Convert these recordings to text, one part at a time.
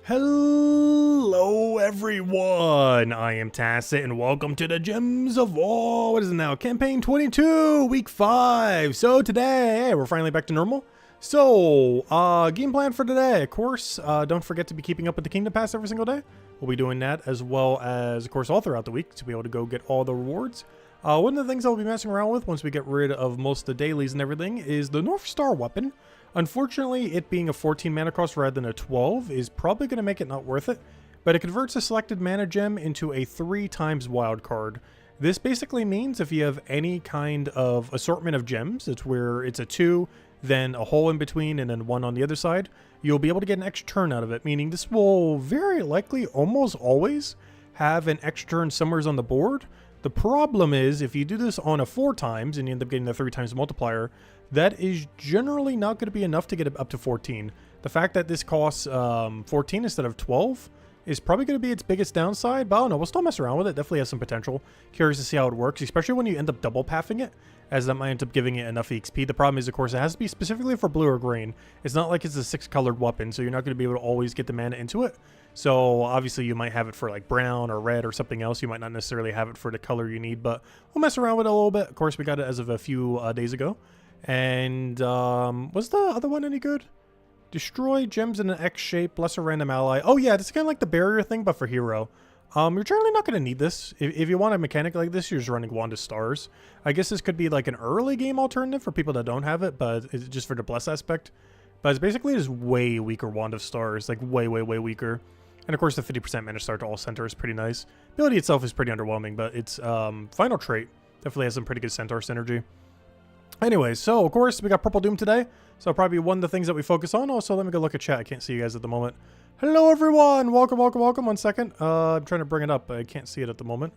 Hello everyone, I am Tacit and welcome to the Gems of War, what is it now, Campaign 22, Week 5. So today, we're finally back to normal. So, game plan for today, of course, don't forget to be keeping up with the Kingdom Pass every single day. We'll be doing that as well as, of course, all throughout the week to be able to go get all the rewards. One of the things I'll be messing around with once we get rid of most of the dailies and everything is the North Star weapon. Unfortunately, it being a 14 mana cost rather than a 12 is probably going to make it not worth it, but it converts a selected mana gem into a 3 times wild card. This basically means if you have any kind of assortment of gems, it's where it's a 2, then a hole in between, and then 1 on the other side, you'll be able to get an extra turn out of it, meaning this will very likely almost always have an extra turn somewhere on the board. The problem is, if you do this on a 4 times and you end up getting the 3 times multiplier, that is generally not going to be enough to get it up to 14. The fact that this costs 14 instead of 12 is probably going to be its biggest downside, but I don't know, we'll still mess around with it. Definitely has some potential. Curious to see how it works, especially when you end up double pathing it, as that might end up giving it enough EXP. The problem is, of course, it has to be specifically for blue or green. It's not like it's a 6-colored weapon, so you're not going to be able to always get the mana into it. So obviously you might have it for like brown or red or something else. You might not necessarily have it for the color you need, but we'll mess around with it a little bit. Of course, we got it as of a few days ago. And was the other one any good? Destroy gems in an X shape, bless a random ally. Oh yeah, it's kind of like the barrier thing, but for hero. You're generally not going to need this. If you want a mechanic like this, you're just running Wand of Stars. I guess this could be like an early game alternative for people that don't have it, but it's just for the bless aspect. But it's basically just way weaker Wand of Stars, like way weaker. And of course the 50% mana start to all center is pretty nice. Ability itself is pretty underwhelming, but its final trait definitely has some pretty good centaur synergy. Anyways, so of course we got Purple Doom today, so probably one of the things that we focus on. Also, let me go look at chat. I can't see you guys at the moment. Hello everyone, welcome. 1 second. I'm trying to bring it up, but I can't see it at the moment.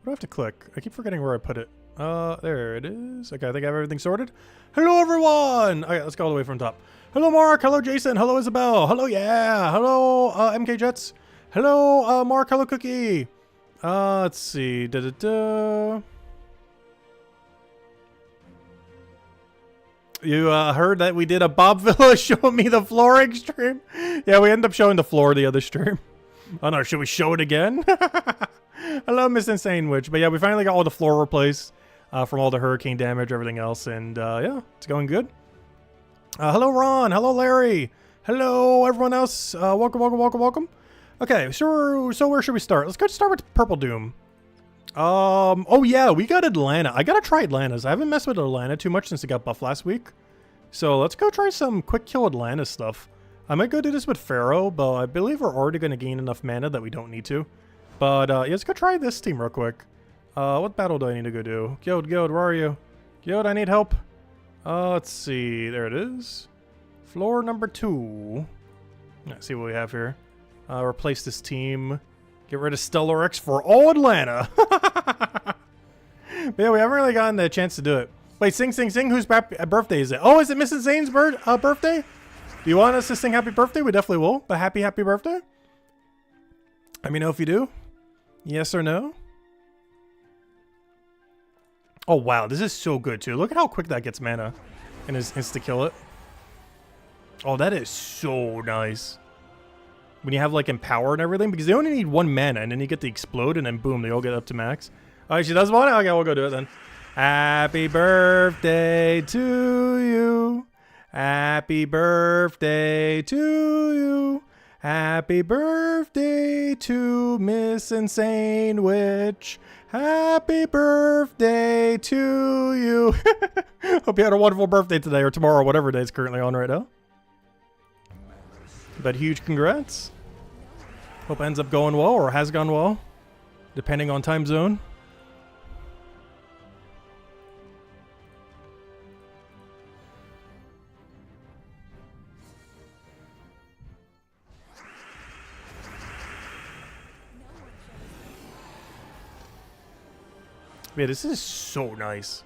What do I have to click? I keep forgetting where I put it. There it is. Okay, I think I have everything sorted. Hello everyone. Okay, let's go all the way from top. Hello Mark, hello Jason, hello Isabel, hello yeah, hello MK Jets, hello Mark, hello Cookie. Let's see. You heard that we did a Bob Villa show me the flooring stream? Yeah, we ended up showing the floor the other stream. Oh no, should we show it again? Hello, Miss Insane Witch. But yeah, we finally got all the floor replaced from all the hurricane damage, everything else, and yeah, it's going good. Hello, Ron. Hello, Larry. Hello, everyone else. Welcome. Okay, so where should we start? Let's go start with Purple Doom. Oh yeah, we got Atlanta. I gotta try Atlanta's. I haven't messed with Atlanta too much since it got buffed last week. So let's go try some quick kill Atlanta stuff. I might go do this with Pharaoh, but I believe we're already gonna gain enough mana that we don't need to. But yeah, let's go try this team real quick. What battle do I need to go do? Guild, where are you? Guild, I need help. Let's see. There it is. Floor number 2. Let's see what we have here. Replace this team. Get rid of Stellar X for all Atlanta. But yeah, we haven't really gotten the chance to do it. Wait, sing. Whose birthday is it? Oh, is it Mrs. Zane's birthday? Do you want us to sing happy birthday? We definitely will. But happy birthday. Let me know if you do. Yes or no. Oh, wow. This is so good, too. Look at how quick that gets mana and is insta-kill it. Oh, that is so nice. When you have, like, Empower and everything, because they only need 1 mana, and then you get the Explode, and then boom, they all get up to max. Oh, she does want it? Okay, we'll go do it then. Happy birthday to you. Happy birthday to you. Happy birthday to Miss Insane Witch. Happy birthday to you. Hope you had a wonderful birthday today or tomorrow, whatever day it's currently on right now. But huge congrats. Hope it ends up going well or has gone well, depending on time zone. Yeah, this is so nice.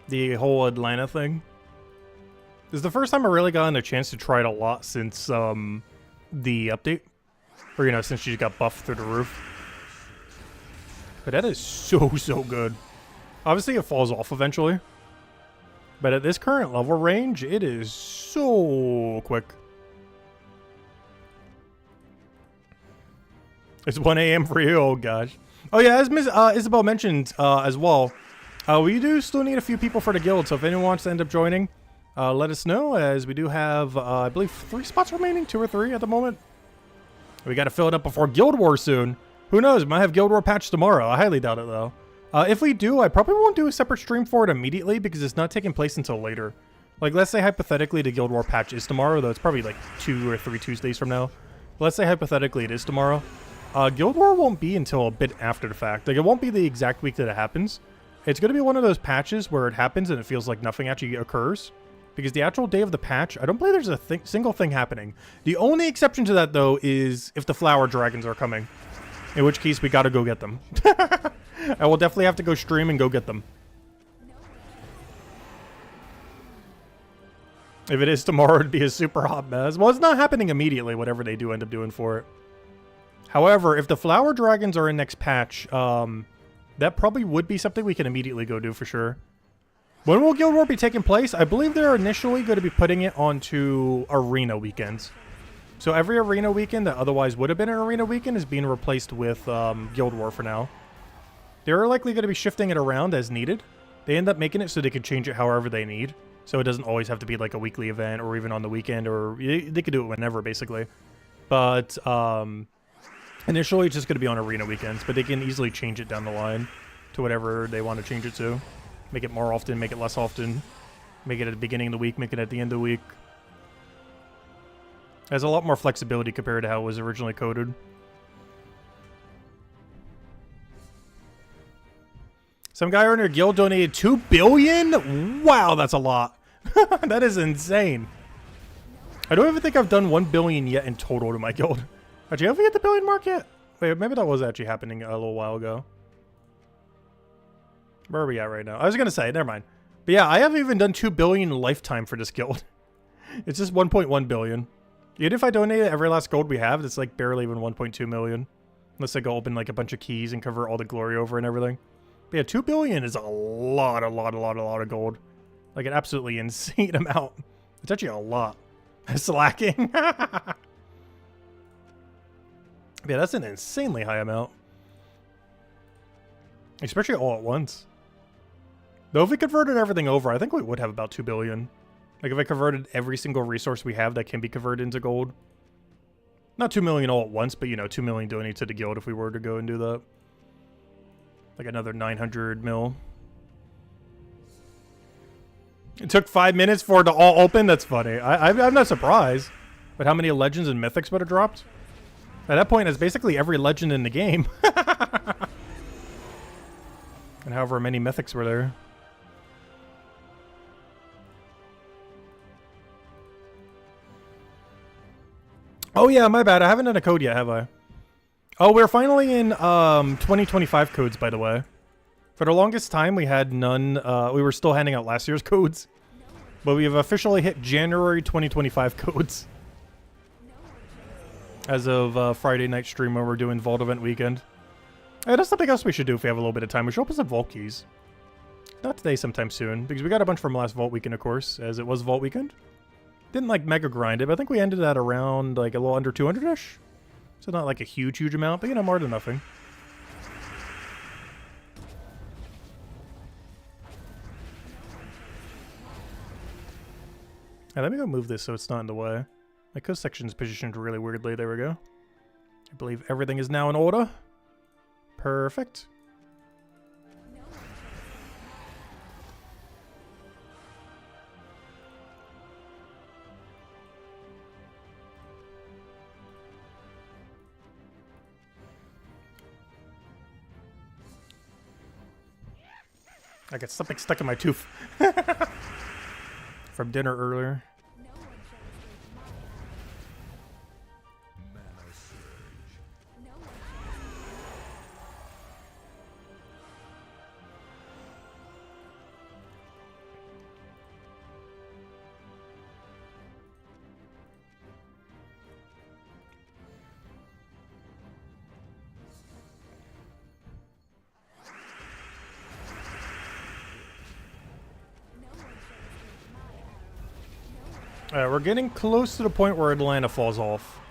The whole Atlanta thing. This is the first time I really gotten a chance to try it a lot since the update. Or, you know, since she got buffed through the roof. But that is so good. Obviously, it falls off eventually. But at this current level range, it is so quick. It's 1 a.m. for you. Oh gosh. Oh yeah, as Ms. Isabel mentioned as well, we do still need a few people for the guild. So if anyone wants to end up joining, let us know. As we do have, I believe, 3 spots remaining, 2 or 3 at the moment. We got to fill it up before Guild War soon. Who knows? We might have Guild War patch tomorrow. I highly doubt it though. If we do, I probably won't do a separate stream for it immediately because it's not taking place until later. Like, let's say hypothetically the Guild War patch is tomorrow, though it's probably like 2 or 3 Tuesdays from now. But let's say hypothetically it is tomorrow. Guild War won't be until a bit after the fact. Like, it won't be the exact week that it happens. It's going to be one of those patches where it happens and it feels like nothing actually occurs. Because the actual day of the patch, I don't believe there's a single thing happening. The only exception to that, though, is if the flower dragons are coming. In which case, we got to go get them. I will definitely have to go stream and go get them. If it is tomorrow, it'd be a super hot mess. Well, it's not happening immediately, whatever they do end up doing for it. However, if the flower dragons are in next patch, that probably would be something we can immediately go do for sure. When will Guild War be taking place? I believe they're initially going to be putting it onto arena weekends. So every arena weekend that otherwise would have been an arena weekend is being replaced with Guild War for now. They're likely going to be shifting it around as needed. They end up making it so they can change it however they need. So it doesn't always have to be like a weekly event or even on the weekend, or they could do it whenever basically. But initially it's just going to be on arena weekends, but they can easily change it down the line to whatever they want to change it to. Make it more often, make it less often, make it at the beginning of the week, make it at the end of the week. Has a lot more flexibility compared to how it was originally coded. Some guy in your guild donated 2 billion? Wow, that's a lot. That is insane. I don't even think I've done 1 billion yet in total to my guild. Actually, have we hit the billion mark yet? Wait, maybe that was actually happening a little while ago. Where are we at right now? I was going to say, never mind. But yeah, I haven't even done 2 billion lifetime for this guild. It's just 1.1 billion. Even if I donate every last gold we have, it's like barely even 1.2 million. Unless I go open like a bunch of keys and cover all the glory over and everything. But yeah, 2 billion is a lot of gold. Like an absolutely insane amount. It's actually a lot. Slacking. Yeah, that's an insanely high amount. Especially all at once. Though if we converted everything over, I think we would have about 2 billion. Like if I converted every single resource we have that can be converted into gold. Not 2 million all at once, but you know, 2 million donated to the guild if we were to go and do that. Like another 900 mil. It took 5 minutes for it to all open? That's funny. I'm not surprised. But how many legends and mythics would have dropped? At that point, it's basically every legend in the game. And however many mythics were there. Oh yeah, my bad. I haven't done a code yet, have I? Oh, we're finally in 2025 codes, by the way. For the longest time, we had none. We were still handing out last year's codes. But we have officially hit January 2025 codes. As of Friday night stream when we're doing Vault Event Weekend. Hey, that's something else we should do if we have a little bit of time. We should open some Vault keys. Not today, sometime soon. Because we got a bunch from last Vault Weekend, of course. As it was Vault Weekend. Didn't like mega grind it, but I think we ended at around like a little under 200-ish. So not like a huge amount, but you know, more than nothing. Alright, let me go move this so it's not in the way. My coast section's positioned really weirdly. There we go. I believe everything is now in order. Perfect. I got something stuck in my tooth. From dinner earlier. Alright, we're getting close to the point where Atlanta falls off.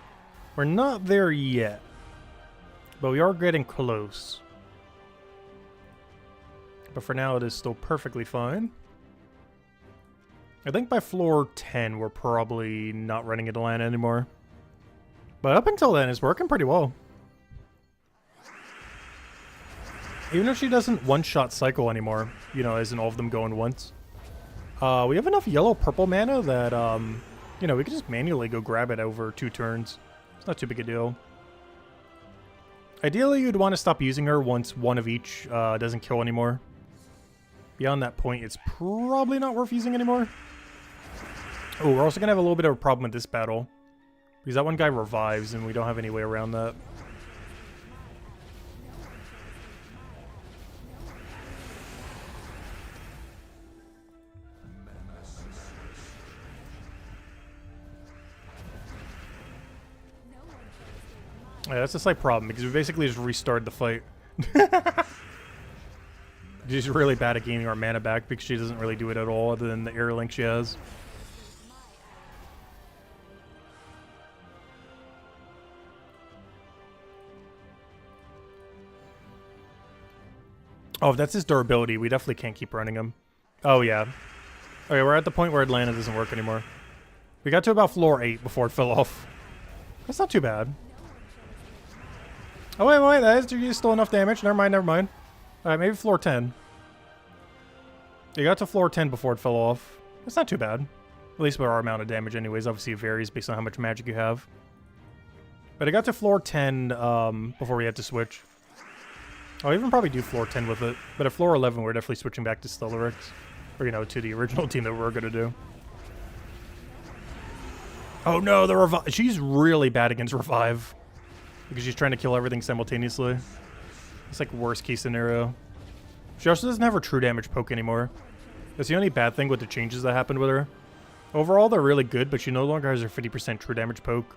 We're not there yet. But we are getting close. But for now, it is still perfectly fine. I think by floor 10, we're probably not running into Lana anymore. But up until then, it's working pretty well. Even if she doesn't one-shot cycle anymore, you know, as in all of them going once. We have enough yellow-purple mana that, you know, we can just manually go grab it over 2 turns. It's not too big a deal. Ideally, you'd want to stop using her once one of each doesn't kill anymore. Beyond that point, it's probably not worth using anymore. Oh, we're also going to have a little bit of a problem with this battle. Because that one guy revives, and we don't have any way around that. Yeah, that's a slight problem, because we basically just restarted the fight. She's really bad at gaining our mana back, because she doesn't really do it at all, other than the air link she has. Oh, if that's his durability, we definitely can't keep running him. Oh, yeah. Okay, we're at the point where Atlanta doesn't work anymore. We got to about floor 8 before it fell off. That's not too bad. Oh, wait, that is still enough damage. Never mind. Alright, maybe floor 10. You got to floor 10 before it fell off. That's not too bad. At least with our amount of damage anyways. Obviously, it varies based on how much magic you have. But I got to floor 10 before we had to switch. I'll even probably do floor 10 with it. But at floor 11, we're definitely switching back to Stellarex. Or, you know, to the original team that we were going to do. Oh no, the Revive. She's really bad against Revive. Because she's trying to kill everything simultaneously. It's like worst case scenario. She also doesn't have her true damage poke anymore. That's the only bad thing with the changes that happened with her. Overall, they're really good, but she no longer has her 50% true damage poke.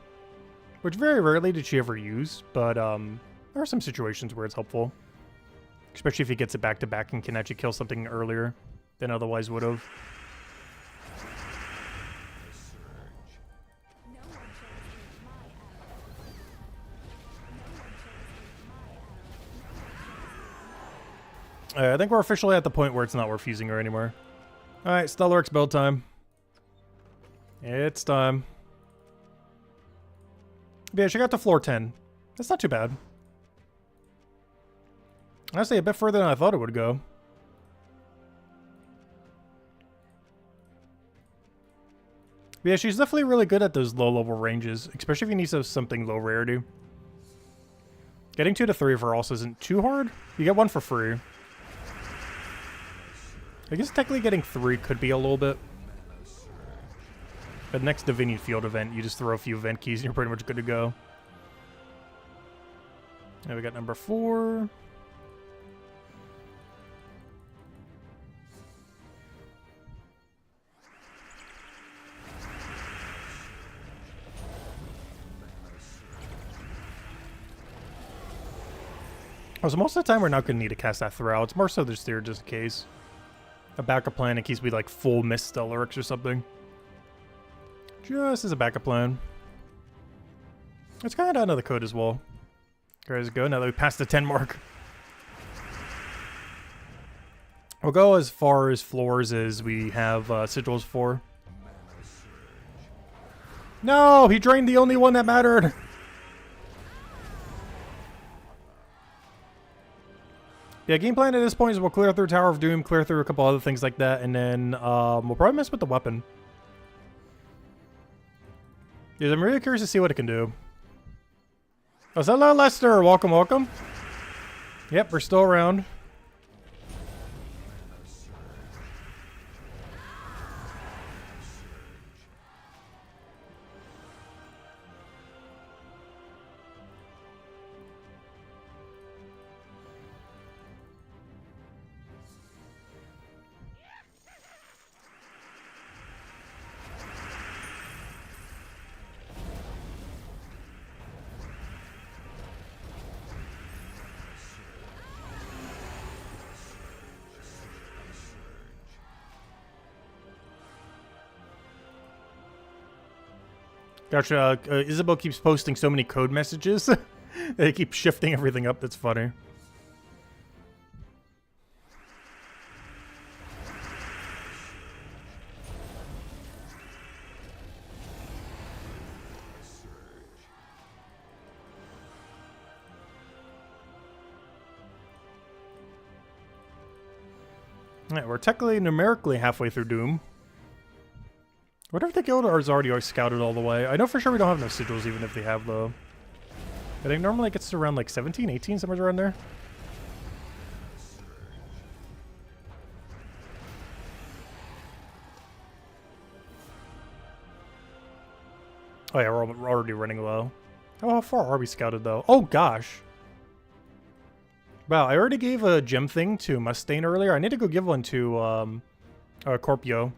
Which very rarely did she ever use, but there are some situations where it's helpful. Especially if he gets it back to back and can actually kill something earlier than otherwise would have. I think we're officially at the point where it's not worth using her anymore. Alright, Stellarex build time. It's time. Yeah, she got to floor 10. That's not too bad. Honestly, a bit further than I thought it would go. But yeah, she's definitely really good at those low-level ranges, especially if you need something low rarity. Getting 2 to 3 of her also isn't too hard. You get 1 for free. I guess technically getting 3 could be a little bit. But next Divinian Field event, you just throw a few event keys and you're pretty much good to go. Now we got number 4. Oh, so most of the time we're not going to need to cast that Thrall. It's more so just there just in case. A backup plan in case we like full miss Stellarex or something. Just as a backup plan. Let's go ahead and another code as well. Guys, go now that we passed the 10 mark. We'll go as far as floors as we have sigils for. No, he drained the only one that mattered. Yeah, game plan at this point is we'll clear through Tower of Doom, clear through a couple other things like that, and then we'll probably mess with the weapon. Yeah, I'm really curious to see what it can do. Oh, hello, Lester. Welcome, welcome. Yep, we're still around. Gotcha. Isabel keeps posting so many code messages. They keep shifting everything up. That's funny. Yeah, we're technically numerically halfway through Doom. What if the guild is already scouted all the way? I know for sure we don't have no sigils even if they have though. I think normally it gets to around like 17, 18, somewhere around there. Oh yeah, we're already running low. Oh, how far are we scouted though? Oh gosh. Wow, I already gave a gem thing to Mustaine earlier. I need to go give one to Corpio.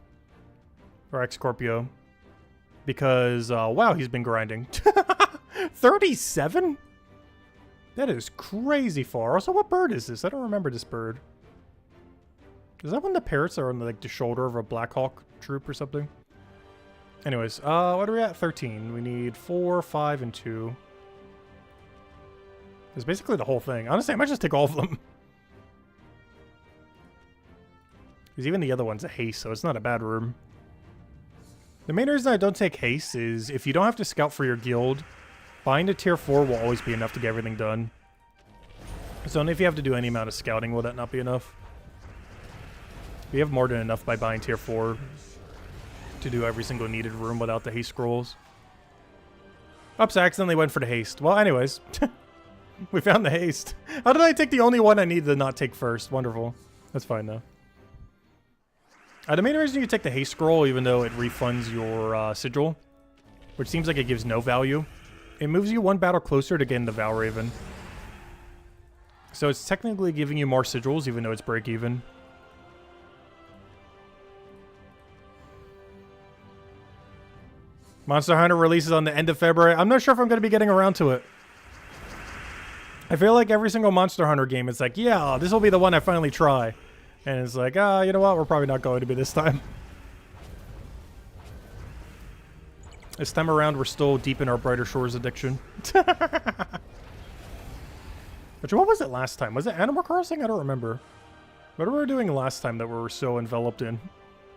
Or ex-Corpio. Because, wow, he's been grinding. 37? That is crazy far. Also, what bird is this? I don't remember this bird. Is that when the parrots are on like the shoulder of a Black Hawk troop or something? Anyways, what are we at? 13. We need 4, 5, and 2. It's basically the whole thing. Honestly, I might just take all of them. Because even the other one's a haste, so it's not a bad room. The main reason I don't take haste is if you don't have to scout for your guild, buying to tier 4 will always be enough to get everything done. So only if you have to do any amount of scouting will that not be enough. We have more than enough by buying tier 4 to do every single needed room without the haste scrolls. Oops, I accidentally went for the haste. Well, anyways. We found the haste. How did I take the only one I need to not take first? Wonderful. That's fine, though. The main reason you take the haste scroll, even though it refunds your sigil, which seems like it gives no value, it moves you one battle closer to getting the Valraven. So it's technically giving you more sigils, even though it's break even. Monster Hunter releases on the end of February. I'm not sure if I'm going to be getting around to it. I feel like every single Monster Hunter game, it's like, yeah, this will be the one I finally try. And it's like, you know what? We're probably not going to be this time. This time around, we're still deep in our Brighter Shores addiction. Which, what was it last time? Was it Animal Crossing? I don't remember. What were we doing last time that we were so enveloped in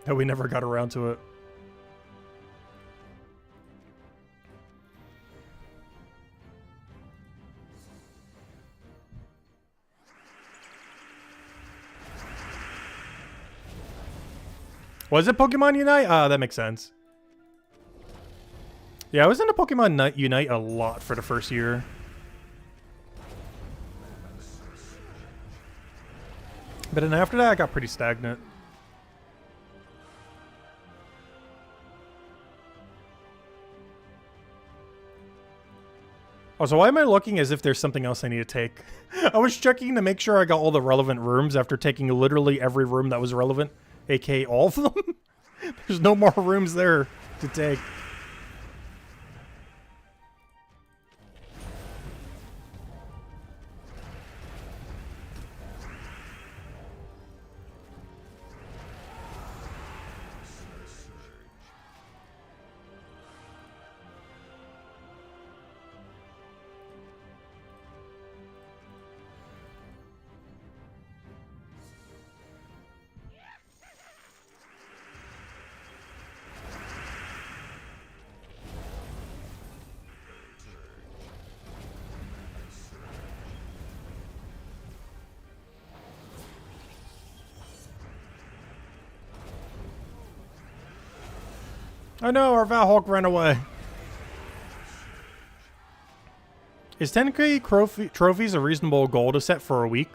that we never got around to it? Was it Pokemon Unite? That makes sense. Yeah, I was into Pokemon Unite a lot for the first year. But then after that, I got pretty stagnant. Oh, so why am I looking as if there's something else I need to take? I was checking to make sure I got all the relevant rooms after taking literally every room that was relevant. AKA all of them? There's no more rooms there to take. I know, our Valhawk ran away. Is 10k trophies a reasonable goal to set for a week?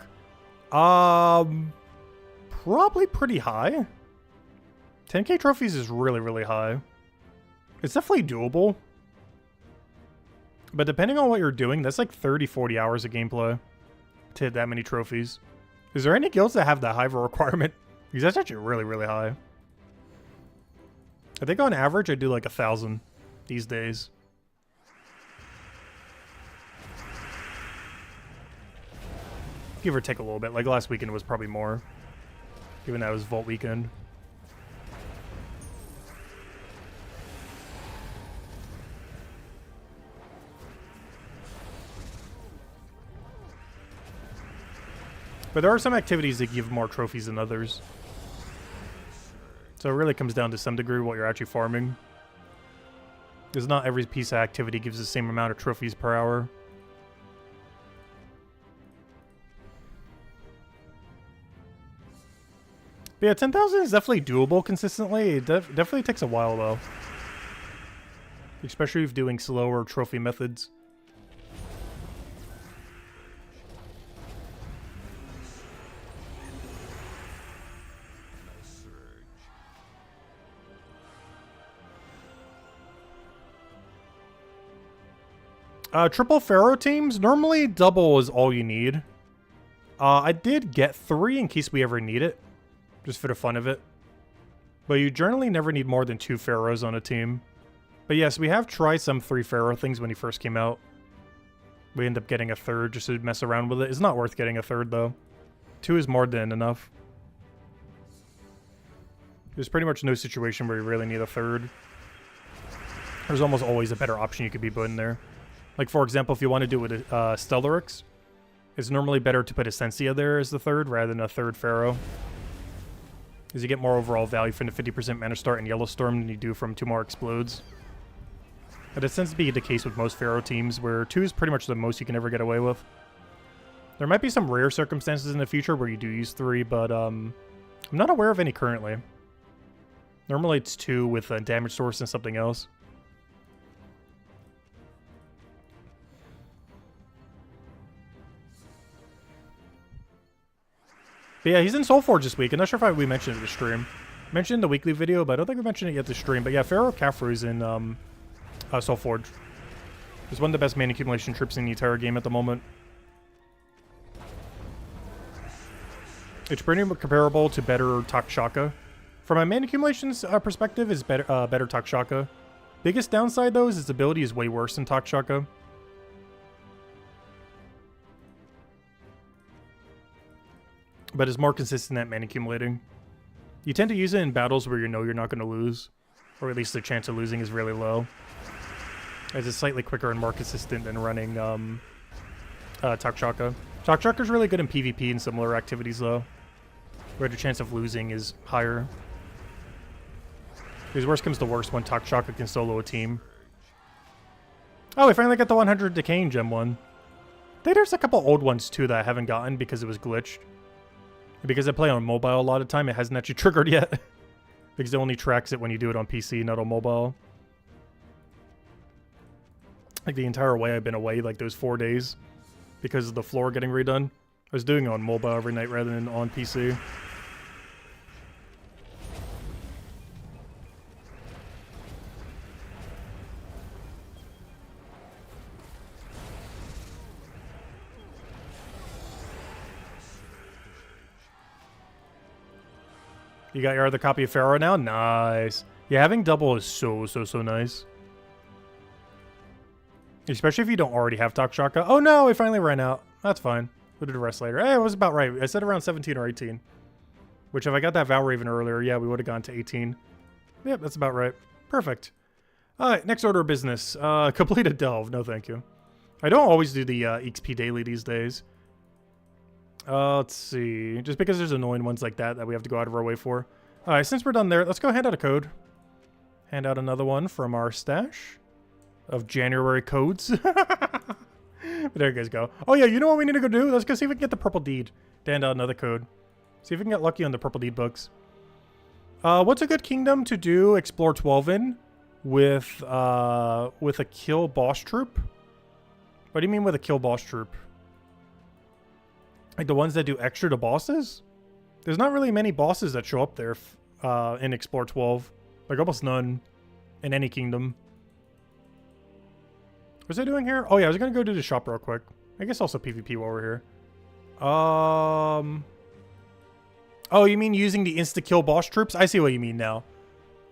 Probably pretty high. 10k trophies is really, really high. It's definitely doable. But depending on what you're doing, that's like 30, 40 hours of gameplay to hit that many trophies. Is there any guilds that have that high of a requirement? Because that's actually really, really high. I think on average I do like 1,000 these days. Give or take a little bit. Like last weekend was probably more. Given that it was Vault weekend. But there are some activities that give more trophies than others. So it really comes down to some degree what you're actually farming. Because not every piece of activity gives the same amount of trophies per hour. But yeah, 10,000 is definitely doable consistently. It definitely takes a while though. Especially if doing slower trophy methods. Triple Pharaoh teams, normally double is all you need. I did get 3 in case we ever need it. Just for the fun of it. But you generally never need more than 2 Pharaohs on a team. But yes, we have tried some 3 Pharaoh things when he first came out. We end up getting a 3rd just to mess around with it. It's not worth getting a 3rd though. 2 is more than enough. There's pretty much no situation where you really need a 3rd. There's almost always a better option you could be putting there. Like, for example, if you want to do it with Stellaryx, it's normally better to put Essentia there as the 3rd rather than a 3rd Pharaoh. Because you get more overall value from the 50% Mana Start in Yellowstorm than you do from 2 more Explodes. But it tends to be the case with most Pharaoh teams, where 2 is pretty much the most you can ever get away with. There might be some rare circumstances in the future where you do use 3, but I'm not aware of any currently. Normally it's 2 with a damage source and something else. But yeah, he's in Soulforge this week. I'm not sure if we mentioned it in the stream. Mentioned in the weekly video, but I don't think we mentioned it yet the stream. But yeah, Pharaoh Khafre's in Soulforge. He's one of the best mana accumulation troops in the entire game at the moment. It's pretty comparable to better Takshaka. From a mana accumulations perspective, is better Takshaka. Biggest downside though is its ability is way worse than Takshaka. But is more consistent at mana accumulating. You tend to use it in battles where you know you're not going to lose, or at least the chance of losing is really low. As it's slightly quicker and more consistent than running Takshaka. Takshaka is really good in PvP and similar activities though, where the chance of losing is higher. Because worst comes to worst when Takshaka can solo a team. Oh, we finally got the 100 Decaying Gem one. I think there's a couple old ones too that I haven't gotten because it was glitched. Because I play on mobile a lot of time, it hasn't actually triggered yet. Because it only tracks it when you do it on PC, not on mobile. Like the entire way I've been away, like those 4 days, because of the floor getting redone. I was doing it on mobile every night rather than on PC. You got your other copy of Pharaoh now? Nice. Yeah, having double is so nice. Especially if you don't already have Takshaka. Oh no, we finally ran out. That's fine. We'll do the rest later. Hey, it was about right. I said around 17 or 18. Which if I got that Valraven earlier, yeah, we would have gone to 18. Yep, that's about right. Perfect. Alright, next order of business. Complete a delve. No, thank you. I don't always do the XP daily these days. Let's see. Just because there's annoying ones like that we have to go out of our way for. Alright, since we're done there, let's go hand out a code. Hand out another one from our stash of January codes. There you guys go. Oh yeah, you know what we need to go do? Let's go see if we can get the Purple Deed. To hand out another code. See if we can get lucky on the Purple Deed books. What's a good kingdom to do Explore 12 in with a kill boss troop? What do you mean with a kill boss troop? Like the ones that do extra to bosses? There's not really many bosses that show up there in Explore 12. Like almost none in any kingdom. What's I doing here? Oh yeah, I was gonna go do the shop real quick. I guess also PvP while we're here. Oh, you mean using the insta-kill boss troops? I see what you mean now.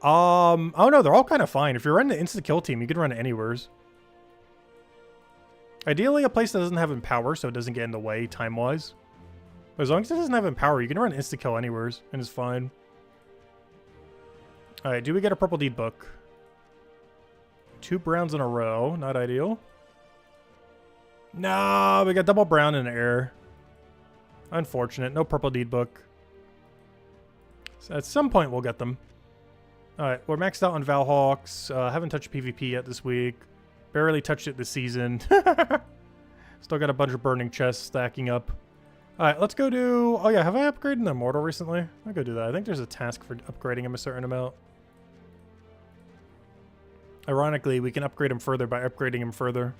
Oh no, they're all kind of fine. If you're running the insta-kill team, you can run it anywheres. Ideally, a place that doesn't have Empower, so it doesn't get in the way time-wise. But as long as it doesn't have Empower, you can run insta-kill anywheres, and it's fine. Alright, do we get a Purple Deed book? 2 browns in a row. Not ideal. No, we got double brown in the air. Unfortunate. No purple deed book. So at some point, we'll get them. Alright, we're maxed out on Valhawks. Haven't touched PvP yet this week. Barely touched it this season. Still got a bunch of burning chests stacking up. Alright, let's go do... Oh yeah, have I upgraded the Immortal recently? I'll go do that. I think there's a task for upgrading him a certain amount. Ironically, we can upgrade him further by upgrading him further.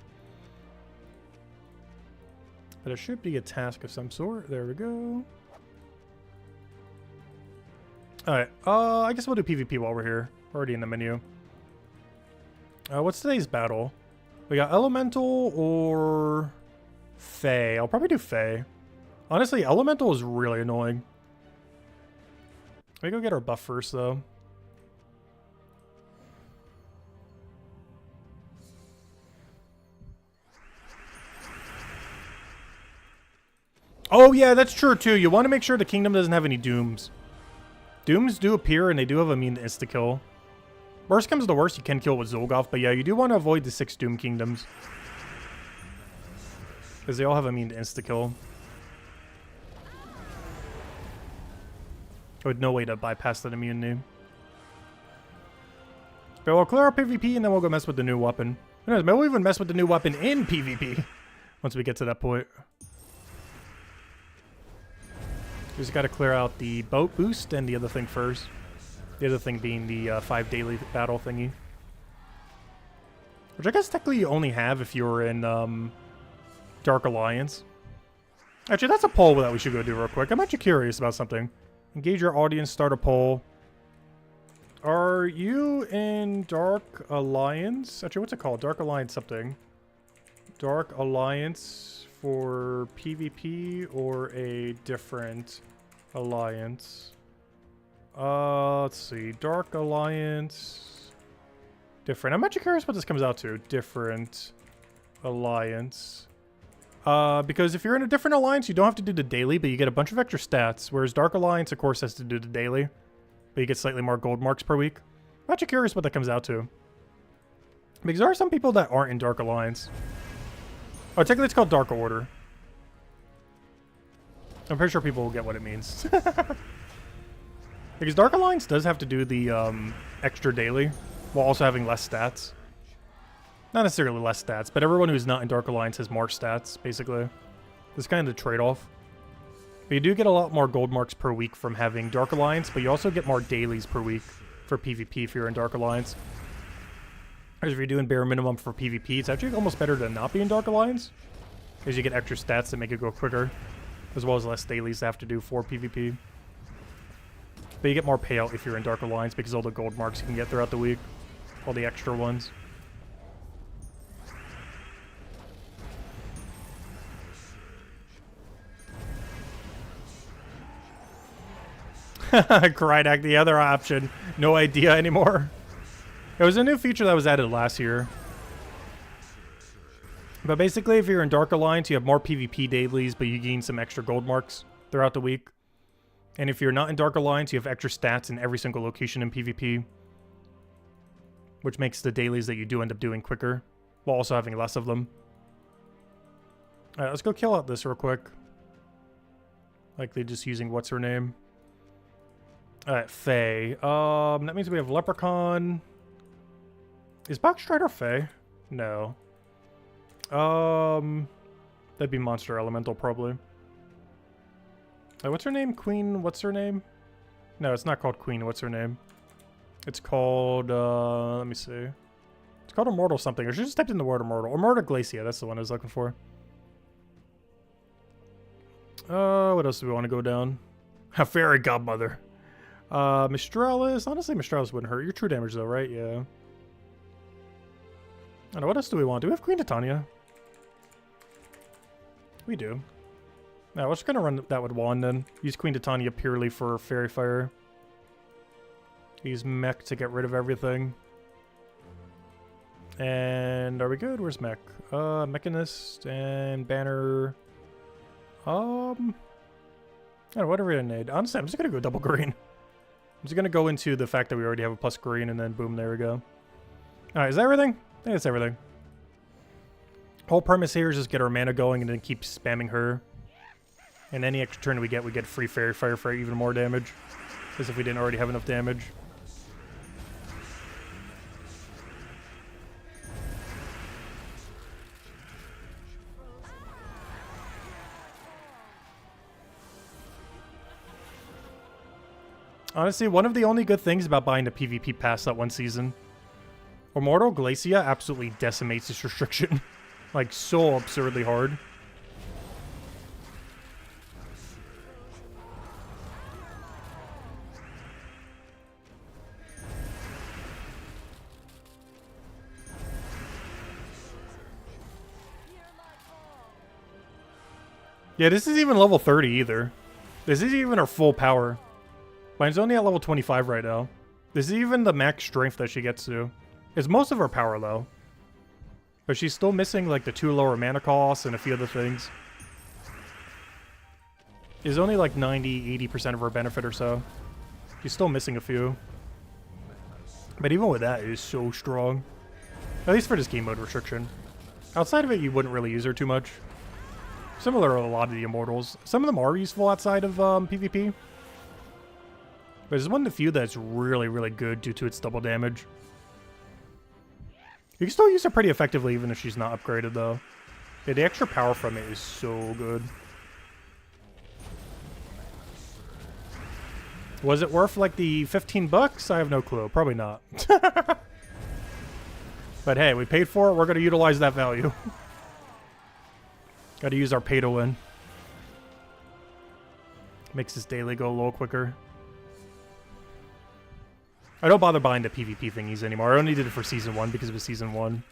But it should be a task of some sort. There we go. Alright, I guess we'll do PvP while we're here. We're already in the menu. What's today's battle? We got Elemental or Fae. I'll probably do Fae. Honestly, Elemental is really annoying. We go get our buff first, though. Oh, yeah, that's true, too. You want to make sure the kingdom doesn't have any dooms. Dooms do appear, and they do have a mean to insta-kill. Worst comes to worst, you can kill with Zolgoth, but yeah, you do want to avoid the 6 Doom Kingdoms. Because they all have a mean to insta-kill. With no way to bypass that immunity. But we'll clear our PvP, and then we'll go mess with the new weapon. Who knows, maybe we'll even mess with the new weapon in PvP. Once we get to that point. We just got to clear out the boat boost and the other thing first. The other thing being the 5 daily battle thingy. Which I guess technically you only have if you're in Dark Alliance. Actually, that's a poll that we should go do real quick. I'm actually curious about something. Engage your audience, start a poll. Are you in Dark Alliance? Actually, what's it called? Dark Alliance something. Dark Alliance for PvP or a different alliance? Let's see. Dark Alliance. Different. I'm actually curious what this comes out to. Different alliance. Because if you're in a different alliance, you don't have to do the daily, but you get a bunch of extra stats. Whereas Dark Alliance, of course, has to do the daily. But you get slightly more gold marks per week. I'm actually curious what that comes out to. Because there are some people that aren't in Dark Alliance. Oh, technically it's called Dark Order. I'm pretty sure people will get what it means. Because Dark Alliance does have to do the extra daily, while also having less stats. Not necessarily less stats, but everyone who's not in Dark Alliance has more stats, basically. This is kind of the trade-off. But you do get a lot more gold marks per week from having Dark Alliance, but you also get more dailies per week for PvP if you're in Dark Alliance. Because if you're doing bare minimum for PvP, it's actually almost better to not be in Dark Alliance. Because you get extra stats that make it go quicker. As well as less dailies to have to do for PvP. But you get more payout if you're in Dark Alliance because all the gold marks you can get throughout the week. All the extra ones. Krydak, the other option. No idea anymore. It was a new feature that was added last year. But basically, if you're in Dark Alliance, you have more PvP dailies, but you gain some extra gold marks throughout the week. And if you're not in Dark Alliance, you have extra stats in every single location in PvP. Which makes the dailies that you do end up doing quicker, while also having less of them. Alright, let's go kill out this real quick. Likely just using what's her name. Alright, Fae. That means we have Leprechaun. Is Boxstrider Fae? No. That'd be Monster Elemental, probably. What's her name? Queen, what's her name? No, it's not called Queen, what's her name? It's called, let me see. It's called Immortal something. I should just typed in the word Immortal. Immortal Glacia, that's the one I was looking for. What else do we want to go down? A Fairy Godmother. Mistralis. Honestly, Mistralis wouldn't hurt. You're true damage, though, right? Yeah. I don't know, what else do we want? Do we have Queen Titania? We do. Now, we're just gonna run that with Wand, then. Use Queen Titania purely for Fairy Fire. Use Mech to get rid of everything. And are we good? Where's Mech? Mechanist and Banner. I don't know, what are we gonna need? Honestly, I'm just gonna go double green. I'm just gonna go into the fact that we already have a plus green, and then boom, there we go. Alright, is that everything? I think that's everything. Whole premise here is just get our mana going and then keep spamming her. And any extra turn we get free Fairy Fire for even more damage. As if we didn't already have enough damage. Honestly, one of the only good things about buying the PvP pass that one season. Immortal Glacia absolutely decimates this restriction. Like, so absurdly hard. Yeah, this is even level 30 either. This isn't even our full power. Mine's only at level 25 right now. This is even the max strength that she gets to. It's most of her power, though. But she's still missing, like, the 2 lower mana costs and a few other things. It's only, like, 90-80% of her benefit or so. She's still missing a few. But even with that, it is so strong. At least for this game mode restriction. Outside of it, you wouldn't really use her too much. Similar to a lot of the Immortals. Some of them are useful outside of PvP. But it's one of the few that's really, really good due to its double damage. You can still use her pretty effectively even if she's not upgraded, though. Yeah, the extra power from it is so good. Was it worth, like, the 15 bucks? I have no clue. Probably not. But hey, we paid for it. We're going to utilize that value. Got to use our pay to win. Makes this daily go a little quicker. I don't bother buying the PvP thingies anymore. I only did it for Season 1 because it was Season 1.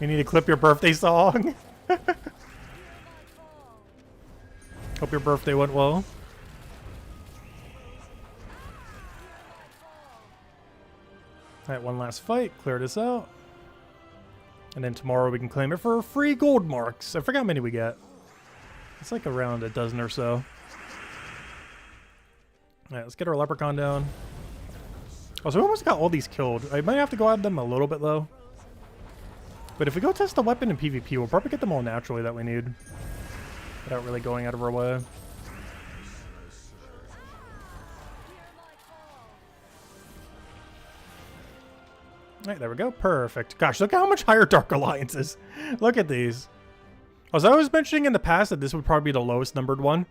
You need to clip your birthday song. Hope your birthday went well. Alright, one last fight. Clear this out. And then tomorrow we can claim it for free gold marks. I forgot how many we get. It's like around a dozen or so. Alright, let's get our leprechaun down. Oh, so we almost got all these killed. I might have to go at them a little bit, though. But if we go test the weapon in PvP, we'll probably get them all naturally that we need. Without really going out of our way. Alright, there we go. Perfect. Gosh, look at how much higher Dark Alliance is. Look at these. As I was mentioning in the past that this would probably be the lowest numbered one.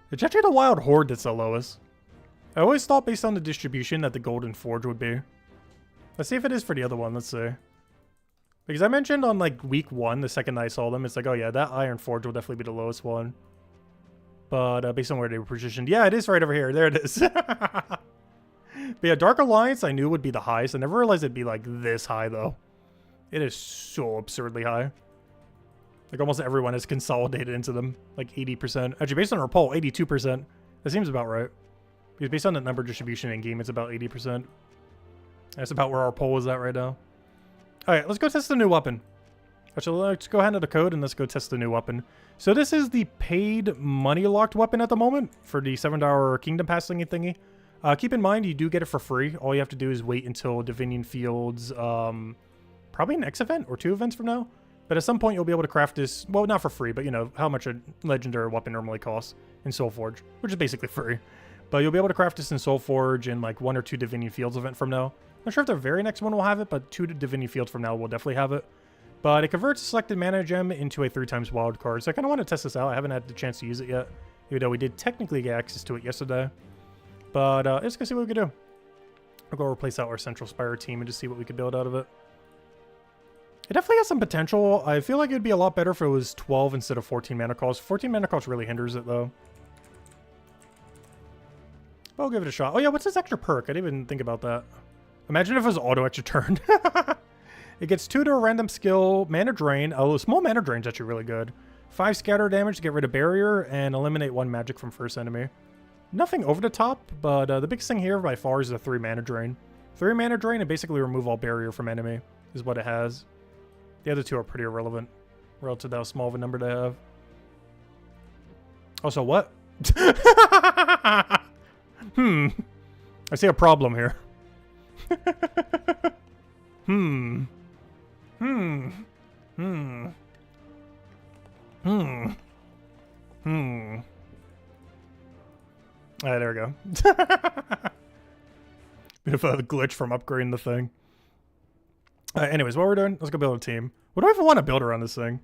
It's actually the Wild Horde that's the lowest. I always thought based on the distribution that the Golden Forge would be. Let's see if it is for the other one. Let's see. Because I mentioned on, like, week 1, the second I saw them, it's like, oh yeah, that Iron Forge will definitely be the lowest one. But based on where they were positioned, yeah, it is right over here. There it is. But yeah, Dark Alliance I knew would be the highest. I never realized it'd be, like, this high, though. It is so absurdly high. Like, almost everyone has consolidated into them. Like, 80%. Actually, based on our poll, 82%. That seems about right. Because based on the number distribution in-game, it's about 80%. That's about where our poll is at right now. Alright, let's go test the new weapon. Actually, let's go ahead to the code and let's go test the new weapon. So this is the paid money-locked weapon at the moment for the $7 Kingdom Pass thingy. Keep in mind, you do get it for free. All you have to do is wait until Divinian Fields, probably next event or 2 events from now. But at some point, you'll be able to craft this, well, not for free, but you know, how much a legendary weapon normally costs in Soulforge, which is basically free. But you'll be able to craft this in Soulforge in like 1 or 2 Divinian Fields event from now. Not sure if the very next one will have it, but 2 Divinian Fields from now will definitely have it. But it converts a selected mana gem into a 3x wild card, so I kind of want to test this out. I haven't had the chance to use it yet, even though we did technically get access to it yesterday. But let's go see what we can do. I'll go replace out our Central Spire team and just see what we could build out of it. It definitely has some potential. I feel like it would be a lot better if it was 12 instead of 14 mana cost. 14 mana cost really hinders it, though. But I'll give it a shot. Oh yeah, what's this extra perk? I didn't even think about that. Imagine if it was auto extra turn. It gets 2 to a random skill, mana drain. Oh, small mana drain is actually really good. 5 scatter damage to get rid of barrier and eliminate 1 magic from first enemy. Nothing over the top, but the biggest thing here by far is the 3 mana drain. 3 mana drain and basically remove all barrier from enemy. is what it has. The other two are pretty irrelevant relative to how small of a number they have. Also, what? I see a problem here. Alright, there we go. Bit of a glitch from upgrading the thing. Alright, anyways, what we're doing, let's go build a team. What do I even want to build around this thing?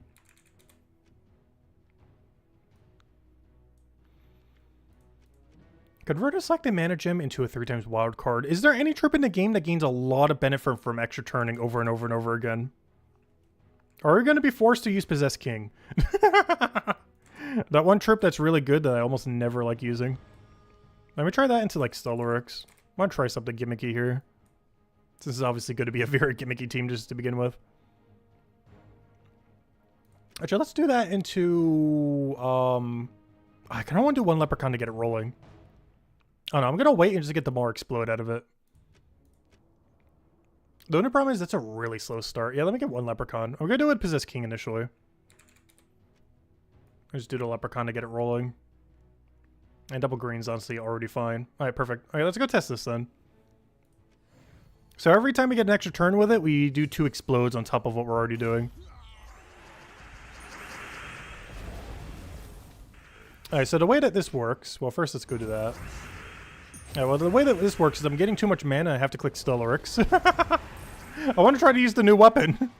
Convert a selected mana gem into a 3x wild card. Is there any troop in the game that gains a lot of benefit from extra turning over and over and over again? Are we going to be forced to use Possess King? That one troop that's really good that I almost never like using. Let me try that into like Stellaryx. I want to try something gimmicky here. This is obviously going to be a very gimmicky team just to begin with. Actually, let's do that into... I kind of want to do one Leprechaun to get it rolling. Oh no, I'm going to wait and just get the more explode out of it. The only problem is that's a really slow start. Yeah, let me get one Leprechaun. I'm going to do it Possess King initially. I just do the Leprechaun to get it rolling. And double green's honestly already fine. Alright, perfect. Alright, let's go test this then. So every time we get an extra turn with it, we do 2 explodes on top of what we're already doing. Alright, so the way that this works... Well, first let's go do that. Alright, well, the way that this works is I'm getting too much mana, I have to click Stellaryx. I want to try to use the new weapon.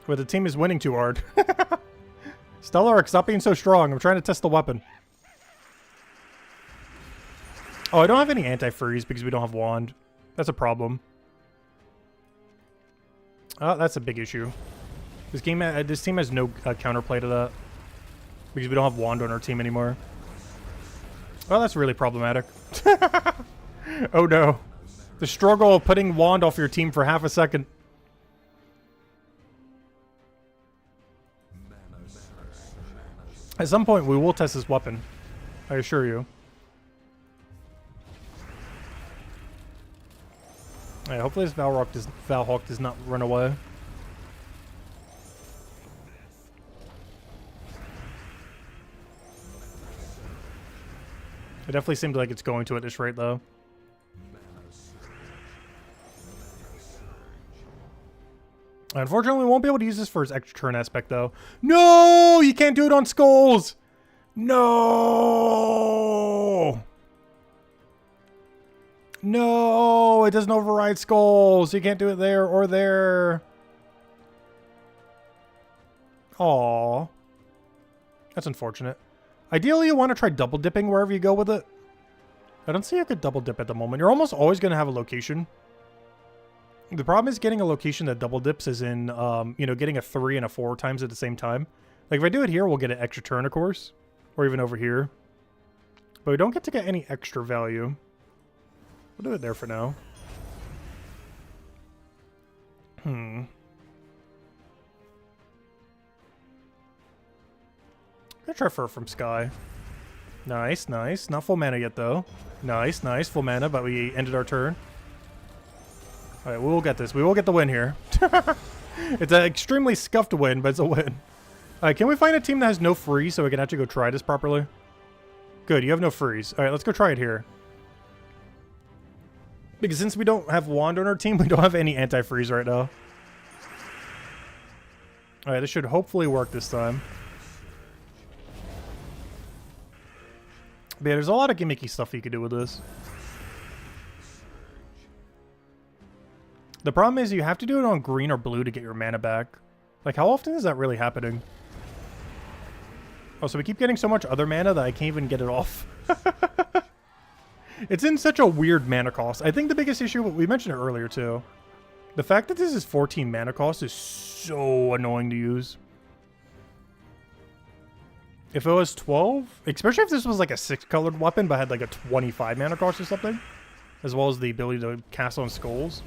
But the team is winning too hard. Stellaryx, stop being so strong. I'm trying to test the weapon. Oh, I don't have any anti-freeze because we don't have wand. That's a problem. Oh, that's a big issue. This team has no counterplay to that. Because we don't have wand on our team anymore. Oh, that's really problematic. Oh no. The struggle of putting wand off your team for half a second. At some point, we will test this weapon. I assure you. Yeah, hopefully this Valhawk does not run away. It definitely seems like it's going to at this rate, though. Unfortunately, we won't be able to use this for his extra turn aspect, though. No! You can't do it on skulls! No! No! It doesn't override skulls! You can't do it there or there. Aww. That's unfortunate. Ideally, you want to try double dipping wherever you go with it. I don't see a good double dip at the moment. You're almost always going to have a location. The problem is getting a location that double dips is in, you know, getting a 3 and a 4 times at the same time. Like, if I do it here, we'll get an extra turn, of course. Or even over here. But we don't get to get any extra value. We'll do it there for now. I'm gonna try Fur from Sky. Nice, nice. Not full mana yet, though. Nice, nice. Full mana, but we ended our turn. Alright, we will get this. We will get the win here. It's an extremely scuffed win, but it's a win. Alright, can we find a team that has no freeze so we can actually go try this properly? Good, you have no freeze. Alright, let's go try it here. Because since we don't have wand on our team, we don't have any anti-freeze right now. Alright, this should hopefully work this time. But yeah, there's a lot of gimmicky stuff you could do with this. The problem is you have to do it on green or blue to get your mana back. Like, how often is that really happening? Oh, so we keep getting so much other mana that I can't even get it off. It's in such a weird mana cost. I think the biggest issue, we mentioned it earlier too, the fact that this is 14 mana cost is so annoying to use. If it was 12, especially if this was like a 6-colored weapon but had like a 25 mana cost or something, as well as the ability to cast on skulls.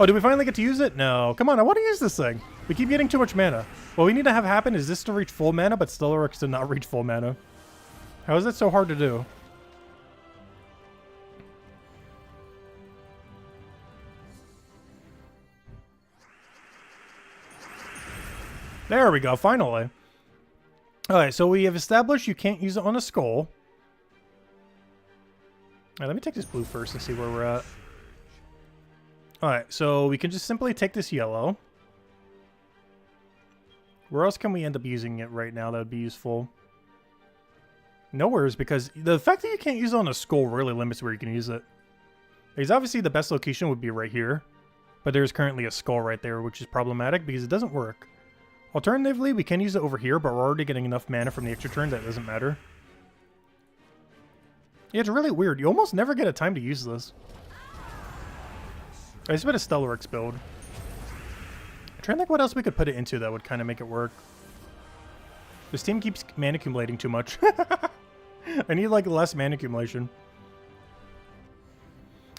Oh, did we finally get to use it? No. Come on, I want to use this thing. We keep getting too much mana. What we need to have happen is this to reach full mana, but Stellaryx did not reach full mana. How is that so hard to do? There we go, finally. Alright, so we have established you can't use it on a skull. Alright, let me take this blue first and see where we're at. Alright, so we can just simply take this yellow. Where else can we end up using it right now that would be useful? Nowhere's, because the fact that you can't use it on a skull really limits where you can use it. Because obviously the best location would be right here. But there's currently a skull right there, which is problematic because it doesn't work. Alternatively, we can use it over here, but we're already getting enough mana from the extra turn that it doesn't matter. Yeah, it's really weird. You almost never get a time to use this. I just bet a Stellarex build. I'm trying to think what else we could put it into that would kind of make it work. This team keeps mana accumulating too much. I need like less mana accumulation.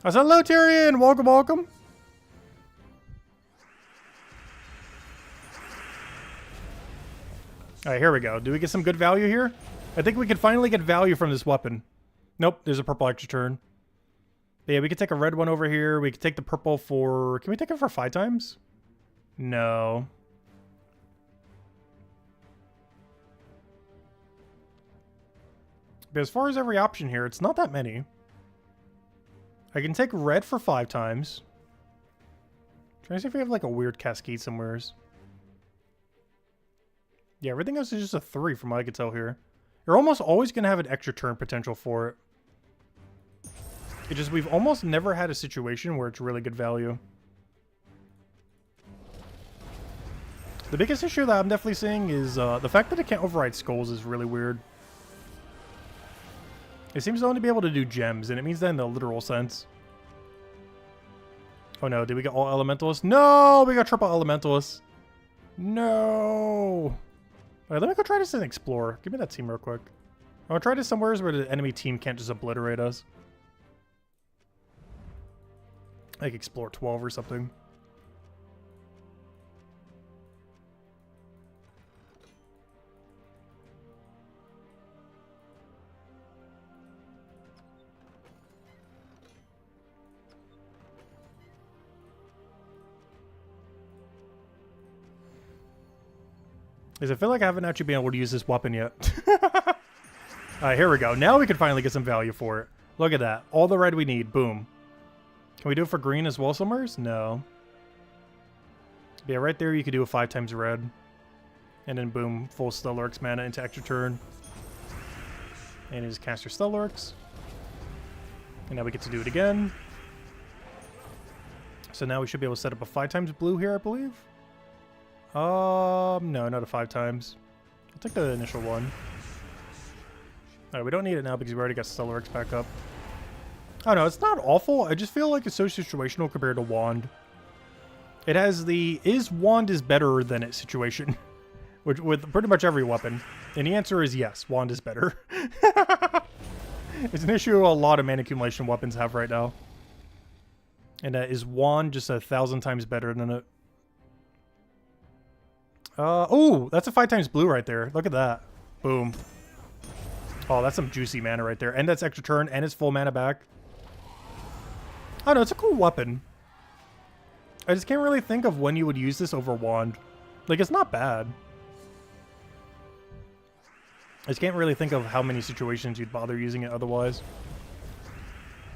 I said hello, Tyrion! Welcome, welcome! Alright, here we go. Do we get some good value here? I think we can finally get value from this weapon. Nope, there's a purple extra turn. But yeah, we could take a red one over here. We could take the purple for... Can we take it for 5 times? No. But as far as every option here, it's not that many. I can take red for 5 times. Trying to see if we have like a weird cascade somewheres. Yeah, everything else is just a 3 from what I could tell here. You're almost always going to have an extra turn potential for it. It's just we've almost never had a situation where it's really good value. The biggest issue that I'm definitely seeing is the fact that it can't override skulls is really weird. It seems to only be able to do gems, and it means that in the literal sense. Oh no, did we get all elementalists? No, we got triple elementalists. No. Alright, let me go try this and explore. Give me that team real quick. I want to try this somewhere where the enemy team can't just obliterate us. Like explore 12 or something. Because I feel like I haven't actually been able to use this weapon yet. Alright, here we go. Now we can finally get some value for it. Look at that. All the red we need. Boom. Can we do it for green as well somewheres? No. Yeah, right there you could do a 5 times red. And then boom, full Stellarex mana into extra turn. And just cast your Stellarex. And now we get to do it again. So now we should be able to set up a 5 times blue here, I believe. No, not a 5 times. I'll take the initial one. Alright, we don't need it now because we already got Stellarex back up. I don't know, it's not awful. I just feel like it's so situational compared to Wand. It has the is Wand is better than it situation. Which with pretty much every weapon. And the answer is yes, Wand is better. It's an issue a lot of mana accumulation weapons have right now. And is Wand just 1,000 times better than it? Oh, that's a 5 times blue right there. Look at that. Boom. Oh, that's some juicy mana right there. And that's extra turn, and it's full mana back. I don't know, it's a cool weapon. I just can't really think of when you would use this over Wand. Like, it's not bad. I just can't really think of how many situations you'd bother using it otherwise.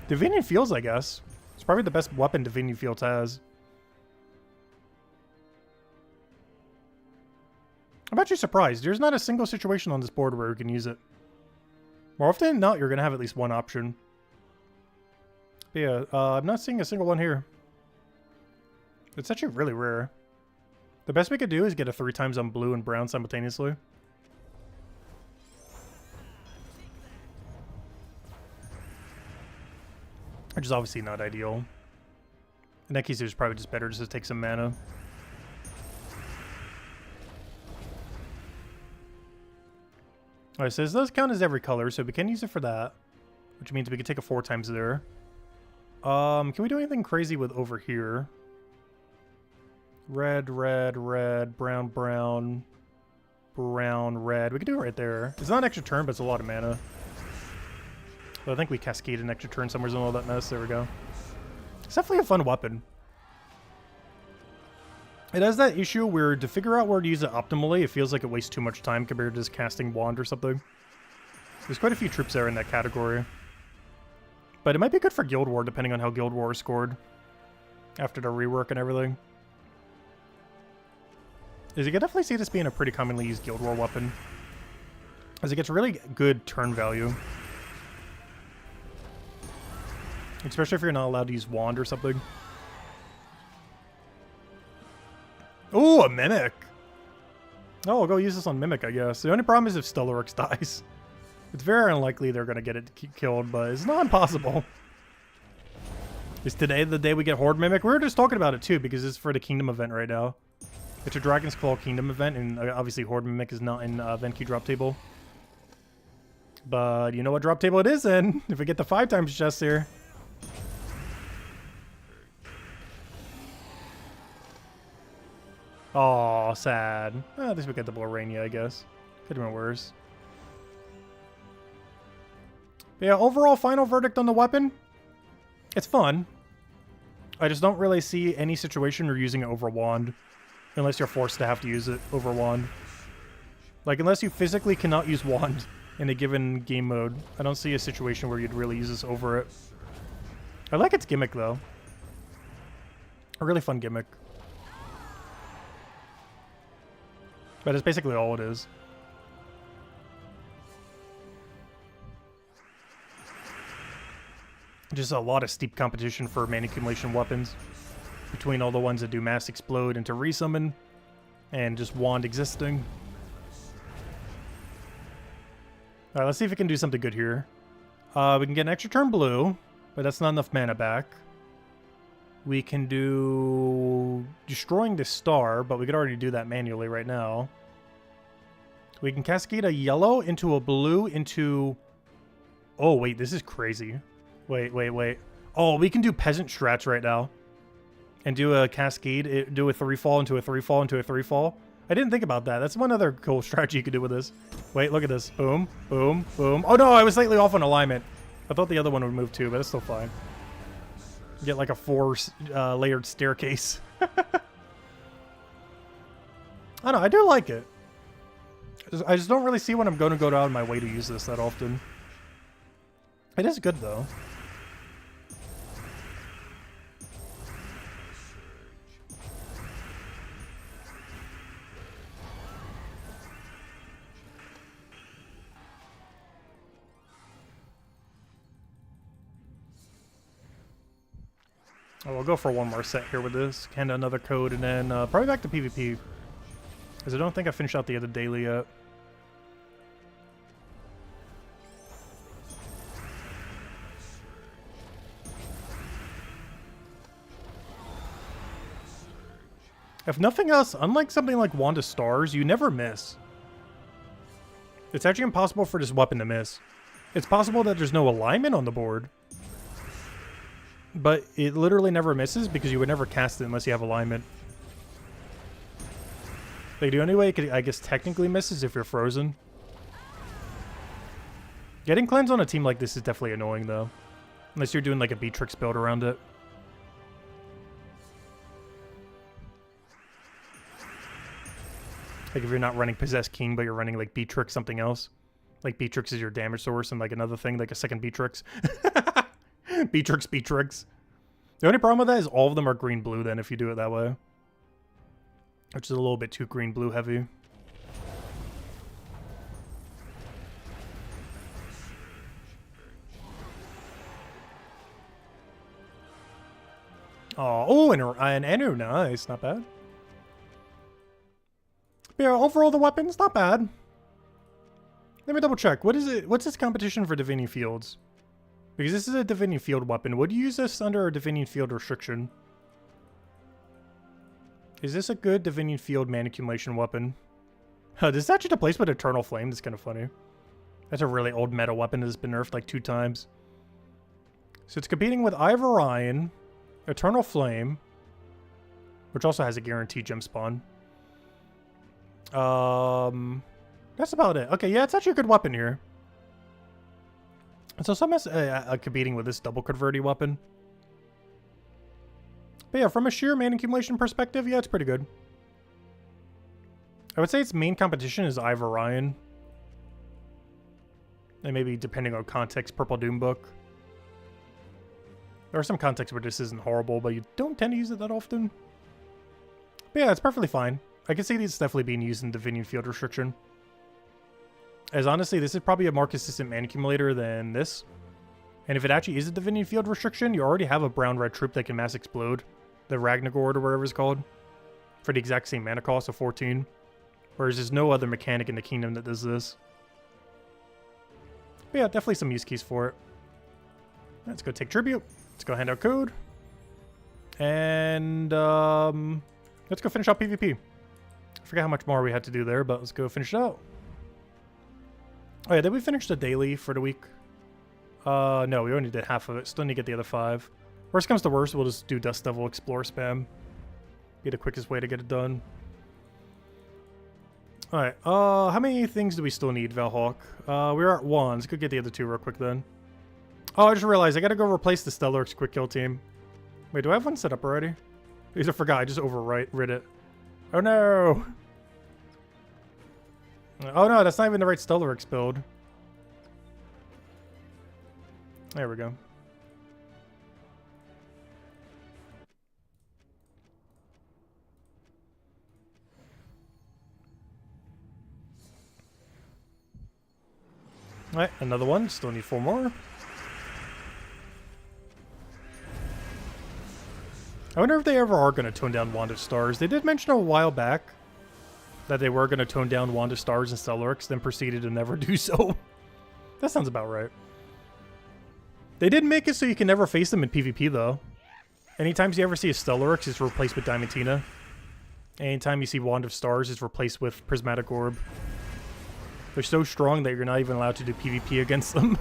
Divinian Fields, I guess. It's probably the best weapon Divinian Fields has. I'm actually surprised. There's not a single situation on this board where we can use it. More often than not, you're going to have at least one option. But yeah, I'm not seeing a single one here. It's actually really rare. The best we could do is get a 3 times on blue and brown simultaneously. Which is obviously not ideal. In that case, it was probably just better just to take some mana. Alright, so this does count as every color, so we can use it for that. Which means we can take a 4 times there. Can we do anything crazy with over here? Red, red, red, brown, brown, brown, red. We can do it right there. It's not an extra turn, but it's a lot of mana. But I think we cascade an extra turn somewhere in all that mess. There we go. It's definitely a fun weapon. It has that issue where to figure out where to use it optimally, it feels like it wastes too much time compared to just casting wand or something. There's quite a few troops there in that category. But it might be good for Guild War, depending on how Guild War is scored. After the rework and everything. As you can definitely see this being a pretty commonly used Guild War weapon. As it gets really good turn value. Especially if you're not allowed to use wand or something. Ooh, a Mimic! Oh, I'll go use this on Mimic, I guess. The only problem is if Stellaryx dies. It's very unlikely they're going to get it killed, but it's not impossible. Is today the day we get Horde Mimic? We were just talking about it too, because it's for the Kingdom event right now. It's a Dragon's Claw Kingdom event, and obviously Horde Mimic is not in Venki drop table. But you know what drop table it is in, if we get the 5 times chest here. Aw, sad. At least we get the Blorania, I guess. Could have been worse. But yeah, overall final verdict on the weapon. It's fun. I just don't really see any situation where you're using it over wand. Unless you're forced to have to use it over wand. Like, unless you physically cannot use wand in a given game mode, I don't see a situation where you'd really use this over it. I like its gimmick, though. A really fun gimmick. But it's basically all it is. Just a lot of steep competition for mana accumulation weapons. Between all the ones that do mass explode into resummon. And just wand existing. Alright, let's see if we can do something good here. We can get an extra turn blue. But that's not enough mana back. We can do destroying the star, but we could already do that manually right now. We can cascade a yellow into a blue into... Oh, wait, this is crazy. Wait. Oh, we can do peasant strats right now. And do a cascade, do a 3-fall into a 3-fall into a 3-fall. I didn't think about that. That's one other cool strategy you could do with this. Wait, look at this. Boom, boom, boom. Oh no, I was slightly off on alignment. I thought the other one would move too, but it's still fine. Get like a 4 layered staircase. I don't know, I do like it. I just don't really see when I'm going to go out of my way to use this that often. It is good though. Oh, we'll go for one more set here with this. Hand another code, and then probably back to PvP. Because I don't think I finished out the other daily yet. If nothing else, unlike something like Wand of Stars, you never miss. It's actually impossible for this weapon to miss. It's possible that there's no alignment on the board. But it literally never misses because you would never cast it unless you have alignment. Like, the only way it could, I guess, technically miss is if you're frozen. Getting cleanse on a team like this is definitely annoying, though. Unless you're doing, like, a Beatrix build around it. Like, if you're not running Possessed King, but you're running, like, Beatrix something else. Like, Beatrix is your damage source and, like, another thing, like a second Beatrix. Beatrix. The only problem with that is all of them are green-blue then if you do it that way. Which is a little bit too green-blue heavy. Oh, an Anu, nice, not bad. But yeah, overall the weapons, not bad. Let me double check. What is it? What's this competition for Divinian Fields? Because this is a Divinian Field weapon. Would you use this under a Divinian Field restriction? Is this a good Divinian Field mana accumulation weapon? This is actually the place with Eternal Flame. That's kind of funny. That's a really old meta weapon that's been nerfed like 2 times. So it's competing with Eye of Orion, Eternal Flame, which also has a guaranteed gem spawn. That's about it. Okay, yeah, it's actually a good weapon here. So some is competing with this double converting weapon. But yeah, from a sheer mana accumulation perspective, yeah, it's pretty good. I would say its main competition is Ivor Ryan. And maybe, depending on context, Purple Doom Book. There are some contexts where this isn't horrible, but you don't tend to use it that often. But yeah, it's perfectly fine. I can see these definitely being used in Divinian Field Restriction. As honestly, this is probably a more consistent mana accumulator than this. And if it actually is a Divinian Field Restriction, you already have a brown-red troop that can mass explode. The Ragnagord or whatever it's called. For the exact same mana cost of 14. Whereas there's no other mechanic in the kingdom that does this. But yeah, definitely some use keys for it. Let's go take tribute. Let's go hand out code. And let's go finish out PvP. I forget how much more we had to do there, but let's go finish it out. Oh yeah, did we finish the daily for the week? No, we only did half of it. Still need to get the other 5. Worst comes to worst, we'll just do Dust Devil Explore spam. Be the quickest way to get it done. Alright, how many things do we still need, Valhawk? We're at 1. Let's go get the other 2 real quick then. Oh, I just realized I gotta go replace the Stellarex Quick Kill team. Wait, do I have one set up already? I forgot, I just overwrit it. Oh no! Oh no, that's not even the right Stellarex build. There we go. Alright, another one. Still need 4 more. I wonder if they ever are going to tone down Wand of Stars. They did mention a while back that they were going to tone down Wand of Stars and Stellarex, then proceeded to never do so. That sounds about right. They did make it so you can never face them in PvP, though. Anytime you ever see a Stellarex, it's replaced with Diamantina. Anytime you see Wand of Stars, it's replaced with Prismatic Orb. They're so strong that you're not even allowed to do PvP against them.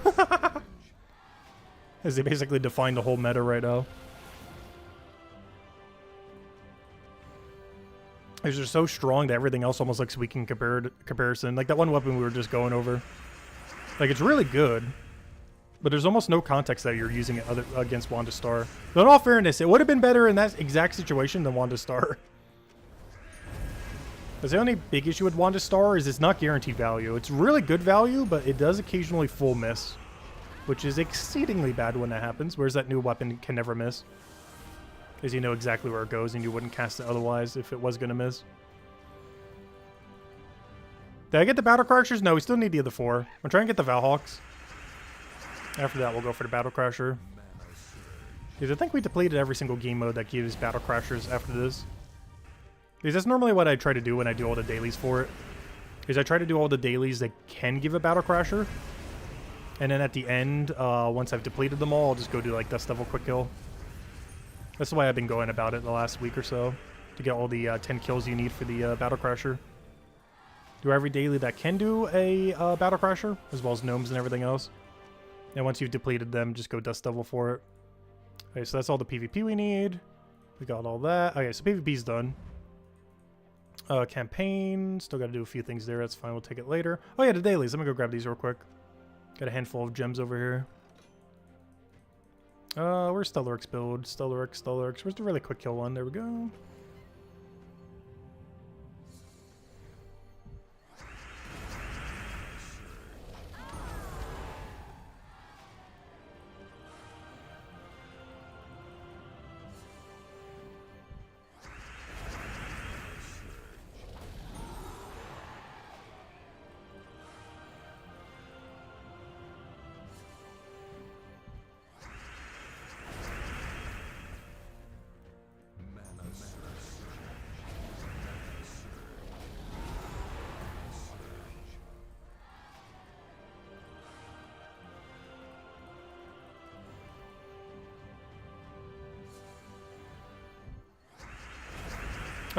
As they basically define the whole meta right now. They're just so strong that everything else almost looks weak in comparison. Like that one weapon we were just going over. Like, it's really good. But there's almost no context that you're using it against Wand of Star. But in all fairness, it would have been better in that exact situation than Wand of Star. Because the only big issue with Wand of Star is it's not guaranteed value. It's really good value, but it does occasionally full miss. Which is exceedingly bad when that happens, whereas that new weapon can never miss. Because you know exactly where it goes and you wouldn't cast it otherwise if it was going to miss. Did I get the Battle Crashers? No, we still need the other 4. I'm trying to get the Valhawks. After that, we'll go for the Battle Crasher. Because I think we depleted every single game mode that gives Battle Crashers after this. Because that's normally what I try to do when I do all the dailies for it. Is I try to do all the dailies that can give a Battle Crasher. And then at the end, once I've depleted them all, I'll just go do like Dust Devil Quick Kill. That's the way I've been going about it the last week or so. To get all the 10 kills you need for the Battle Crasher. Do every daily that can do a Battle Crasher, as well as gnomes and everything else. And once you've depleted them, just go Dust Devil for it. Okay, so that's all the PvP we need. We got all that. Okay, so PvP's done. Campaign. Still got to do a few things there. That's fine. We'll take it later. Oh yeah, the dailies. Let me go grab these real quick. Got a handful of gems over here. Where's Stellarex build? Stellarex. Where's the really quick kill one? There we go.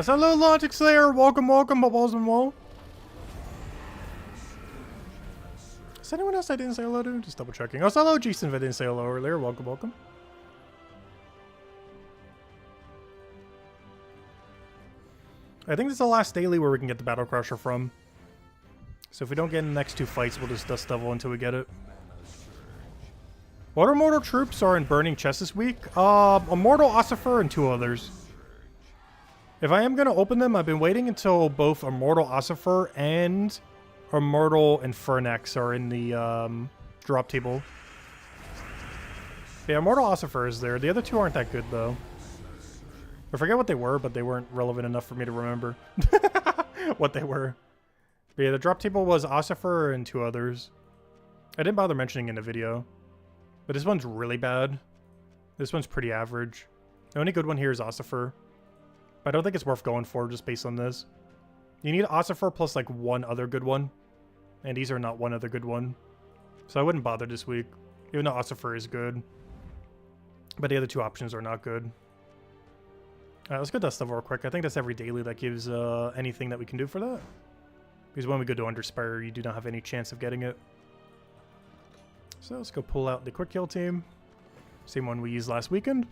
Hello, Logic Slayer. Welcome, Bubbles and Wall. Is anyone else I didn't say hello to? Just double checking. Oh, hello, Jason. If I didn't say hello earlier, welcome. I think this is the last daily where we can get the Battle Crusher from. So if we don't get in the next 2 fights, we'll just Dust Devil until we get it. What immortal troops are in Burning Chest this week? Immortal Ossifer and 2 others. If I am going to open them, I've been waiting until both Immortal Ossifer and Immortal Infernax are in the drop table. Yeah, Immortal Ossifer is there. The other 2 aren't that good, though. I forget what they were, but they weren't relevant enough for me to remember what they were. But yeah, the drop table was Ossifer and 2 others. I didn't bother mentioning in the video. But this one's really bad. This one's pretty average. The only good one here is Ossifer. But I don't think it's worth going for just based on this. You need Ossifer plus like 1 other good one. And these are not 1 other good one. So I wouldn't bother this week. Even though Ossifer is good. But the other 2 options are not good. Alright, let's go dust level real quick. I think that's every daily that gives anything that we can do for that. Because when we go to Underspire, you do not have any chance of getting it. So let's go pull out the quick kill team. Same one we used last weekend.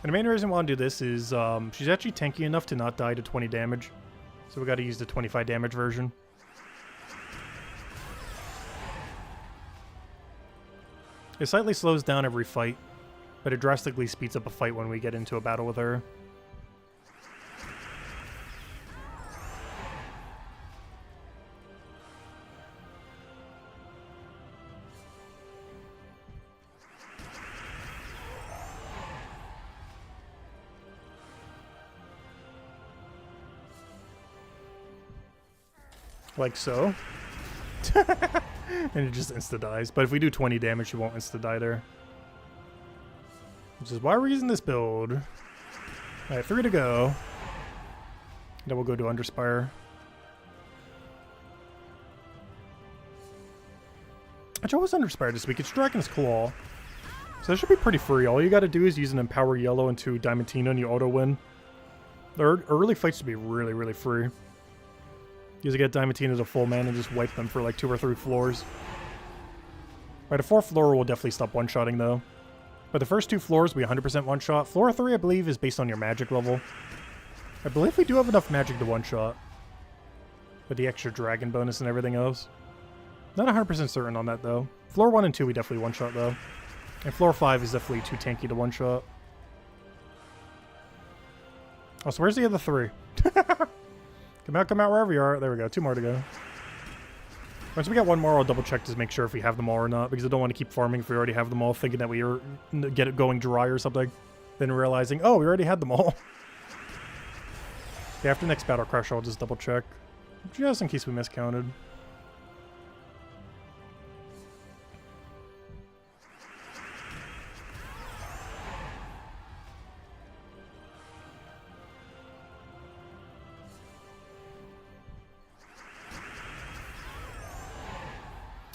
And the main reason why I want to do this is she's actually tanky enough to not die to 20 damage. So we got to use the 25 damage version. It slightly slows down every fight, but it drastically speeds up a fight when we get into a battle with her. Like so. And it just insta-dies. But if we do 20 damage, she won't insta-die there. Which is why we're using this build. Alright, 3 to go. Then we'll go to Underspire. I chose Underspire this week. It's Dragon's Claw. So that should be pretty free. All you gotta do is use an Empower Yellow into Diamantina and you auto-win. The early fights should be really, really free. Usually get Diamantina to full man and just wipe them for like 2 or 3 floors. Right, a 4th floor will definitely stop one-shotting though. But the first 2 floors will be 100% one-shot. Floor 3, I believe, is based on your magic level. I believe we do have enough magic to one-shot. With the extra dragon bonus and everything else. Not 100% certain on that though. Floor 1 and 2 we definitely one-shot though. And floor 5 is definitely too tanky to one-shot. Oh, so where's the other 3? Come out wherever you are. There we go. 2 more to go. Once we get 1 more, I'll double check to make sure if we have them all or not, because I don't want to keep farming if we already have them all, thinking that we get it going dry or something, then realizing, oh, we already had them all. Okay, after next Battle Crush, I'll just double check, just in case we miscounted.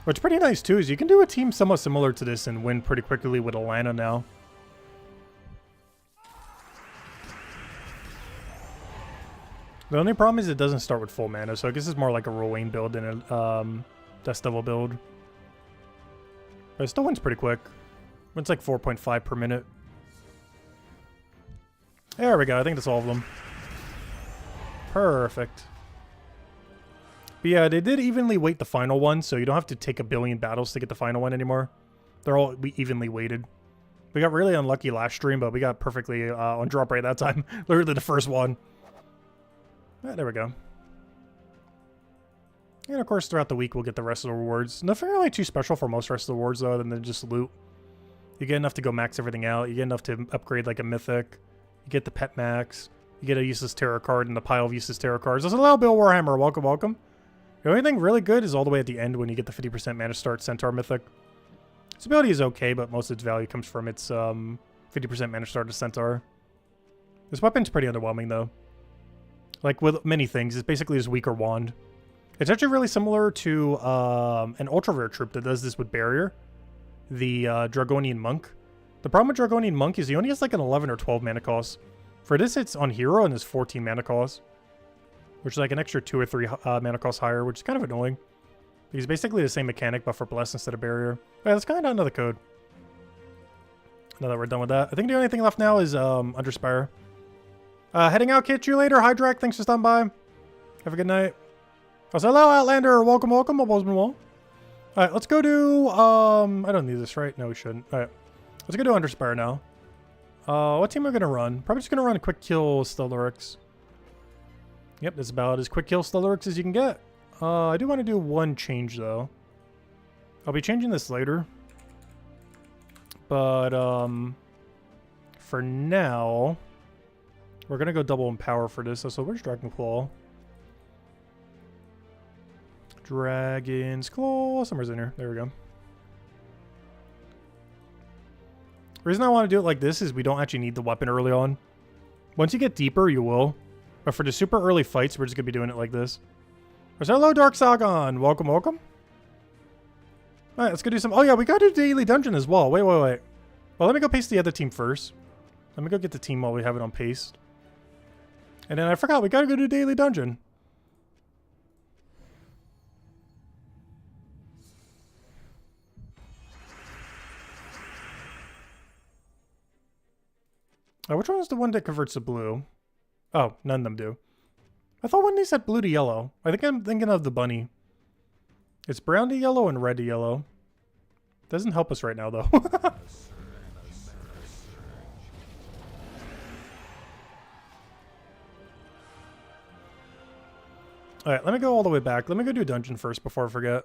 What's pretty nice too is you can do a team somewhat similar to this and win pretty quickly with Alana now. The only problem is it doesn't start with full mana, so I guess it's more like a Rowan build than a Dust Devil build. But it still wins pretty quick. It's like 4.5 per minute. There we go, I think that's all of them. Perfect. But yeah, they did evenly weight the final one, so you don't have to take a billion battles to get the final one anymore. They're all evenly weighted. We got really unlucky last stream, but we got perfectly on drop rate that time. Literally the first one. There we go. And of course, throughout the week, we'll get the rest of the rewards. Nothing really too special for most rest of the rewards, though, than just loot. You get enough to go max everything out. You get enough to upgrade like a mythic. You get the pet max. You get a useless tarot card in the pile of useless tarot cards. There's a little Bill Warhammer. Welcome, welcome. The only thing really good is all the way at the end when you get the 50% mana start Centaur Mythic. Its ability is okay, but most of its value comes from its 50% mana start Centaur. This weapon's pretty underwhelming, though. Like with many things, it's basically this weaker wand. It's actually really similar to an ultra rare troop that does this with Barrier. The Dragonian Monk. The problem with Dragonian Monk is he only has like an 11 or 12 mana cost. For this, it's on hero and is 14 mana cost. Which is like an extra 2 or 3 mana cost higher, which is kind of annoying. Because basically the same mechanic, but for Bless instead of Barrier. Alright, let's go down another code. Now that we're done with that. I think the only thing left now is Underspire. Heading out, catch you later. Hydrak, thanks for stopping by. Have a good night. Oh, so hello, Outlander. Welcome, welcome. I've always been well. All right, let's go do, I don't need this, right? No, we shouldn't. All right, let's go do Underspire now. What team are we going to run? Probably just going to run a quick kill Stellaryx. Yep, that's about as quick kill Stellaryx as you can get. I do want to do one change, though. I'll be changing this later. But, for now, we're going to go double Empower for this. So where's Dragon Claw? Dragon's Claw. Somewhere's in here. There we go. The reason I want to do it like this is we don't actually need the weapon early on. Once you get deeper, you will. But for the super early fights, we're just going to be doing it like this. So hello, Dark Sagon. Welcome, welcome. All right, let's go do some... Oh, yeah, we got to do Daily Dungeon as well. Wait. Well, let me go paste the other team first. Let me go get the team while we have it on paste. And then I forgot, we got to go do Daily Dungeon. Which one is the one that converts to blue? Oh, none of them do. I thought one of these said blue to yellow. I think I'm thinking of the bunny. It's brown to yellow and red to yellow. Doesn't help us right now, though. Alright, let me go all the way back. Let me go do dungeon first before I forget.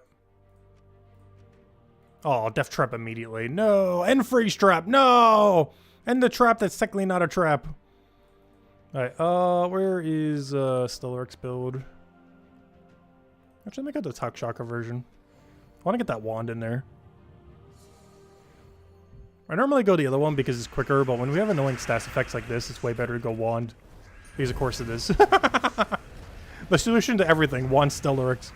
Oh, Death Trap immediately. No! End Freeze Trap! No! End the trap that's technically not a trap. Alright, where is Stellaryx build? Actually, let me go to the Talk Shaka version. I want to get that wand in there. I normally go the other one because it's quicker, but when we have annoying stats effects like this, it's way better to go wand. Because of course it is. The solution to everything, wand Stellaryx.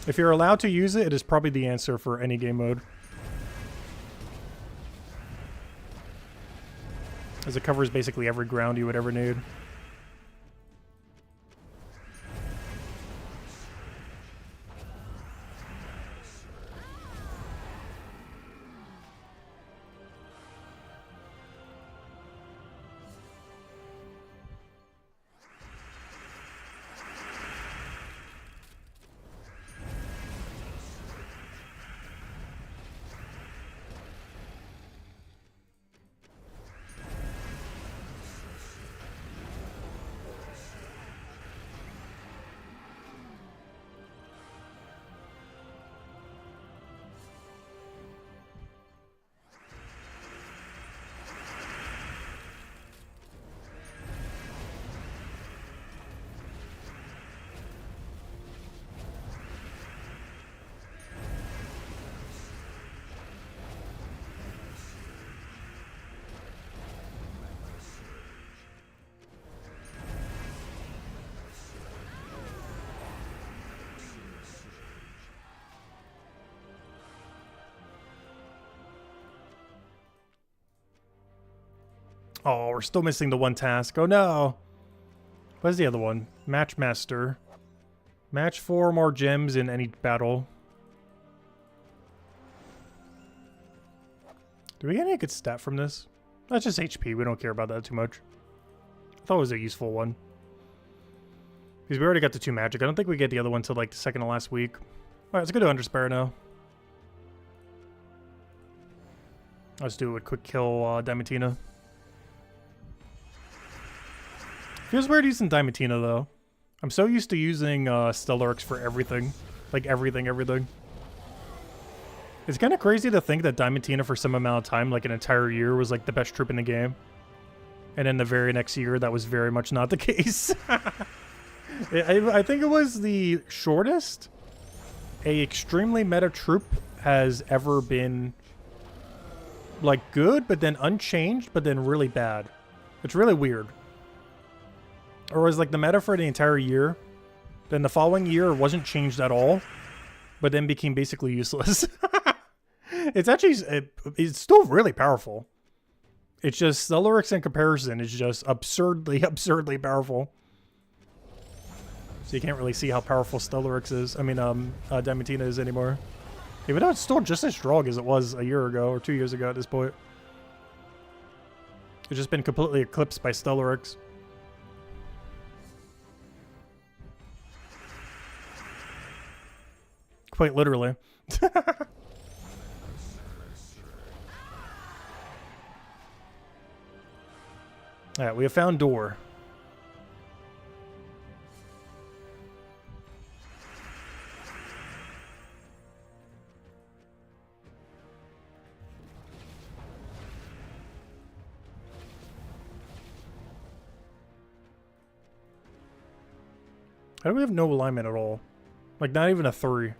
If you're allowed to use it, it is probably the answer for any game mode. As it covers basically every ground you would ever need. Oh, we're still missing the one task. Oh no. What's the other one? Match Master. Match 4 more gems in any battle. Do we get any good stat from this? That's just HP. We don't care about that too much. I thought it was a useful one. Because we already got the 2 magic. I don't think we get the other one till like the second to last week. Alright, let's go to Underspire now. Let's do it with quick kill Diamantina. Feels weird using Diamantina though. I'm so used to using Stellaryx for everything. Like everything. It's kind of crazy to think that Diamantina for some amount of time, like an entire year, was like the best troop in the game. And then the very next year, that was very much not the case. I think it was the shortest a extremely meta troop has ever been like good, but then unchanged, but then really bad. It's really weird. Or was like the meta for the entire year, then the following year wasn't changed at all, but then became basically useless. It's actually, it's still really powerful. It's just Stellaryx in comparison is just absurdly powerful. So you can't really see how powerful Stellaryx is. I mean, Diamantina is anymore. Even though it's still just as strong as it was a year ago or 2 years ago at this point. It's just been completely eclipsed by Stellaryx. quite literally. Alright, we have found door. How do we have no alignment at all? Like, not even a 3.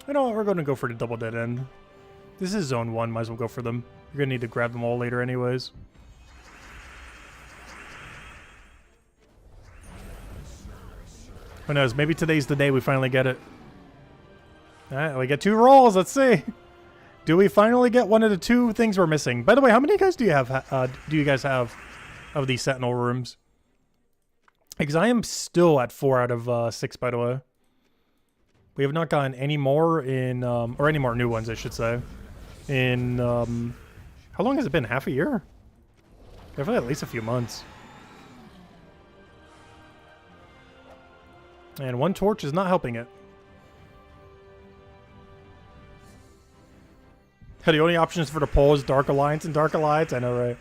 You know what, we're going to go for the double dead end. This is zone 1, might as well go for them. You're going to need to grab them all later anyways. Who knows, maybe today's the day we finally get it. Alright, we get 2 rolls, let's see. Do we finally get one of the 2 things we're missing? By the way, how many guys do you guys have of these Sentinel rooms? Because I am still at 4 out of 6, by the way. We have not gotten any more in, or any more new ones, I should say. In, how long has it been? Half a year? Definitely at least a few months. And 1 torch is not helping it. The only options for the poll is Dark Alliance and Dark Alliance? I know, right?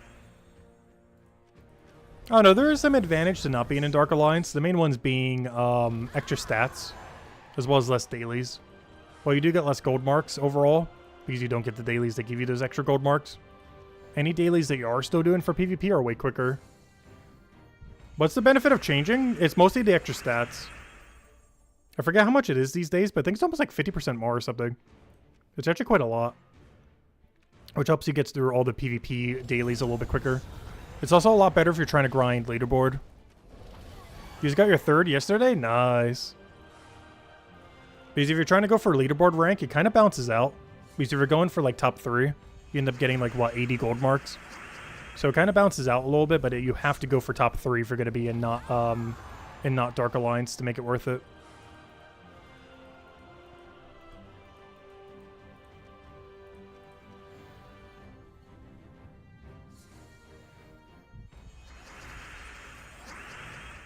Oh no, there is some advantage to not being in Dark Alliance. The main ones being extra stats, as well as less dailies. Well, you do get less gold marks overall, because you don't get the dailies that give you those extra gold marks. Any dailies that you are still doing for PvP are way quicker. What's the benefit of changing? It's mostly the extra stats. I forget how much it is these days, but I think it's almost like 50% more or something. It's actually quite a lot. Which helps you get through all the PvP dailies a little bit quicker. It's also a lot better if you're trying to grind leaderboard. You just got your 3rd yesterday? Nice. Because if you're trying to go for leaderboard rank, it kind of bounces out. Because if you're going for like top 3, you end up getting like, what, 80 gold marks? So it kind of bounces out a little bit, but you have to go for top 3 if you're going to be in not Dark Alliance to make it worth it.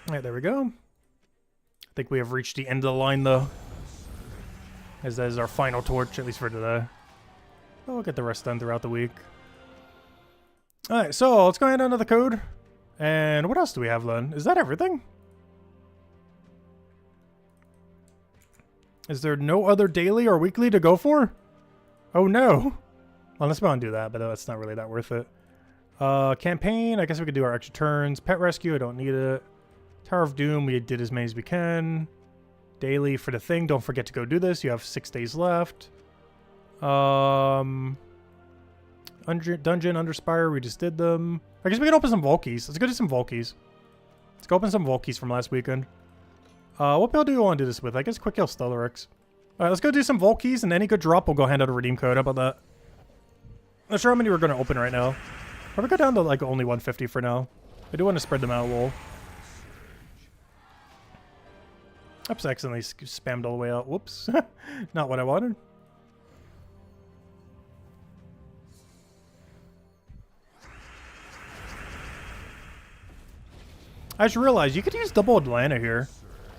Alright, there we go. I think we have reached the end of the line, though. As that is our final torch, at least for today. But we'll get the rest done throughout the week. Alright, so let's go ahead and enter the code. And what else do we have then? Is that everything? Is there no other daily or weekly to go for? Oh no. Unless we want to do that, but that's not really that worth it. Campaign, I guess we could do our extra turns. Pet rescue, I don't need it. Tower of Doom, we did as many as we can. Daily for the thing, don't forget to go do this. You have 6 days left. Dungeon, Underspire, we just did them. I guess we can open some Volkies. Let's go do some Volkies. Let's go open some Volkies from last weekend. What build do you want to do this with? I guess Quick Kill Stellarex. Alright, let's go do some Volkies, and any good drop, we'll go hand out a redeem code. How about that? Not sure how many we're going to open right now. Probably go down to like only 150 for now. I do want to spread them out a little. Oops, accidentally spammed all the way out. Whoops. Not what I wanted. I just realized you could use double Atlanta here.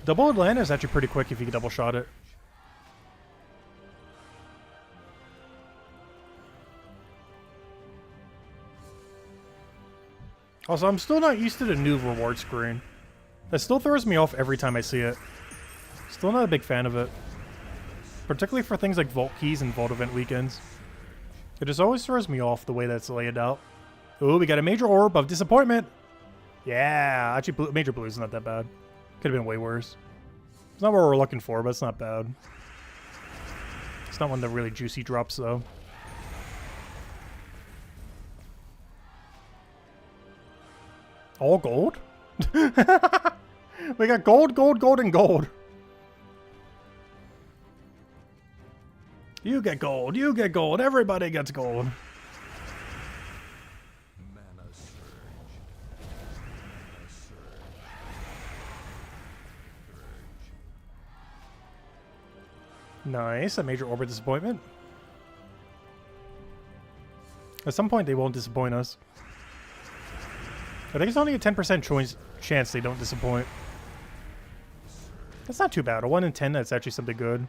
Double Atlanta is actually pretty quick if you can double shot it. Also, I'm still not used to the new reward screen. That still throws me off every time I see it. Still not a big fan of it. Particularly for things like Vault Keys and Vault Event Weekends. It just always throws me off the way that's laid out. Ooh, we got a Major Orb of Disappointment! Yeah, actually Major Blue is not that bad. Could have been way worse. It's not what we're looking for, but it's not bad. It's not one of the really juicy drops, though. All gold? We got gold, gold, gold, and gold. You get gold. You get gold. Everybody gets gold. Mana surge. Mana surge. Nice. A major orbit disappointment. At some point, they won't disappoint us. I think it's only a 10% chance they don't disappoint. That's not too bad. A 1 in 10, that's actually something good.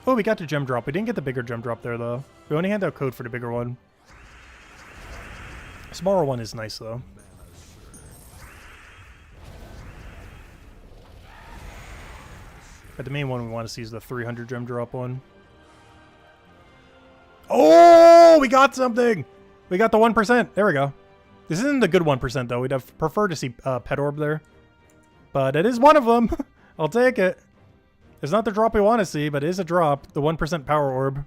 Oh, we got the gem drop. We didn't get the bigger gem drop there, though. We only had out code for the bigger one. Smaller one is nice, though. But the main one we want to see is the 300 gem drop one. Oh, we got something! We got the 1%. There we go. This isn't the good 1%, though. We'd have preferred to see Pet Orb there. But it is one of them. I'll take it. It's not the drop we want to see, but it is a drop. The 1% Power Orb.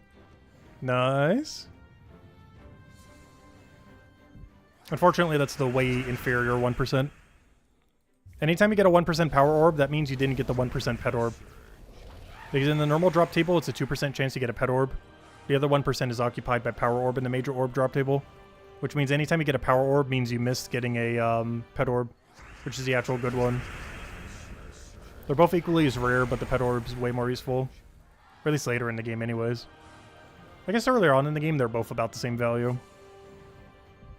Nice. Unfortunately, that's the way inferior 1%. Anytime you get a 1% Power Orb, that means you didn't get the 1% Pet Orb. Because in the normal drop table, it's a 2% chance to get a Pet Orb. The other 1% is occupied by Power Orb in the major orb drop table. Which means anytime you get a Power Orb means you missed getting a Pet Orb. Which is the actual good one. They're both equally as rare, but the Pet Orb's way more useful. Or at least later in the game anyways. I guess earlier on in the game, they're both about the same value.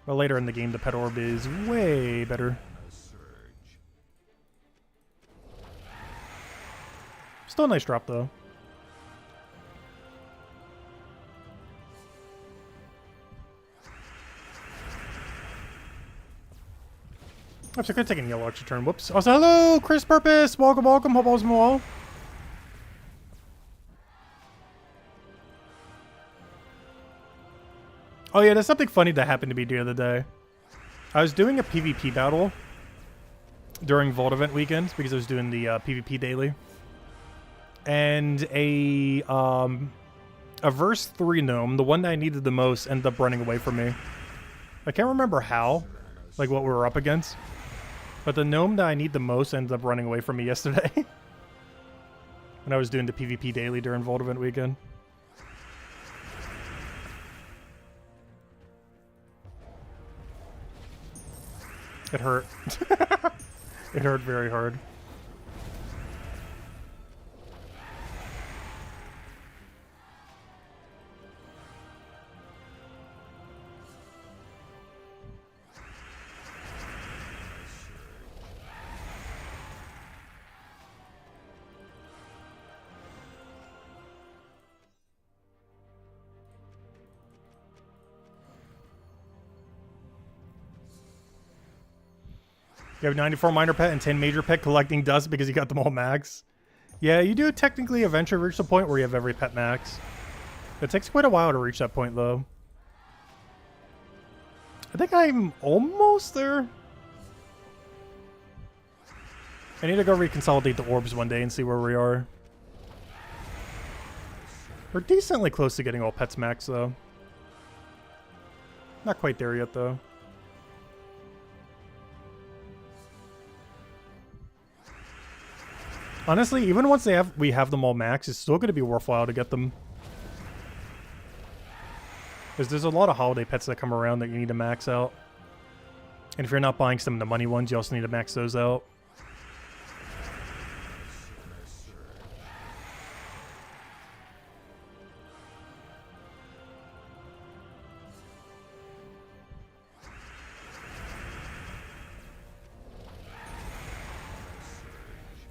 But later in the game, the Pet Orb is way better. Still a nice drop, though. Oops, I could take a yellow extra turn. Whoops. Also, hello, Chris Purpose. Welcome, welcome. Hope all's well. Oh yeah, there's something funny that happened to me the other day. I was doing a PvP battle during Vault event weekends because I was doing the PvP daily. And a verse 3 gnome, the one that I needed the most, ended up running away from me. I can't remember how, like what we were up against. But the gnome that I need the most ended up running away from me yesterday. When I was doing the PvP daily during Vault event weekend. It hurt. It hurt very hard. You have 94 minor pet and 10 major pet collecting dust because you got them all max. Yeah, you do technically eventually reach the point where you have every pet max. It takes quite a while to reach that point, though. I think I'm almost there. I need to go reconsolidate the orbs one day and see where we are. We're decently close to getting all pets max, though. Not quite there yet, though. Honestly, even once we have them all max, it's still going to be worthwhile to get them. Because there's a lot of holiday pets that come around that you need to max out. And if you're not buying some of the money ones, you also need to max those out.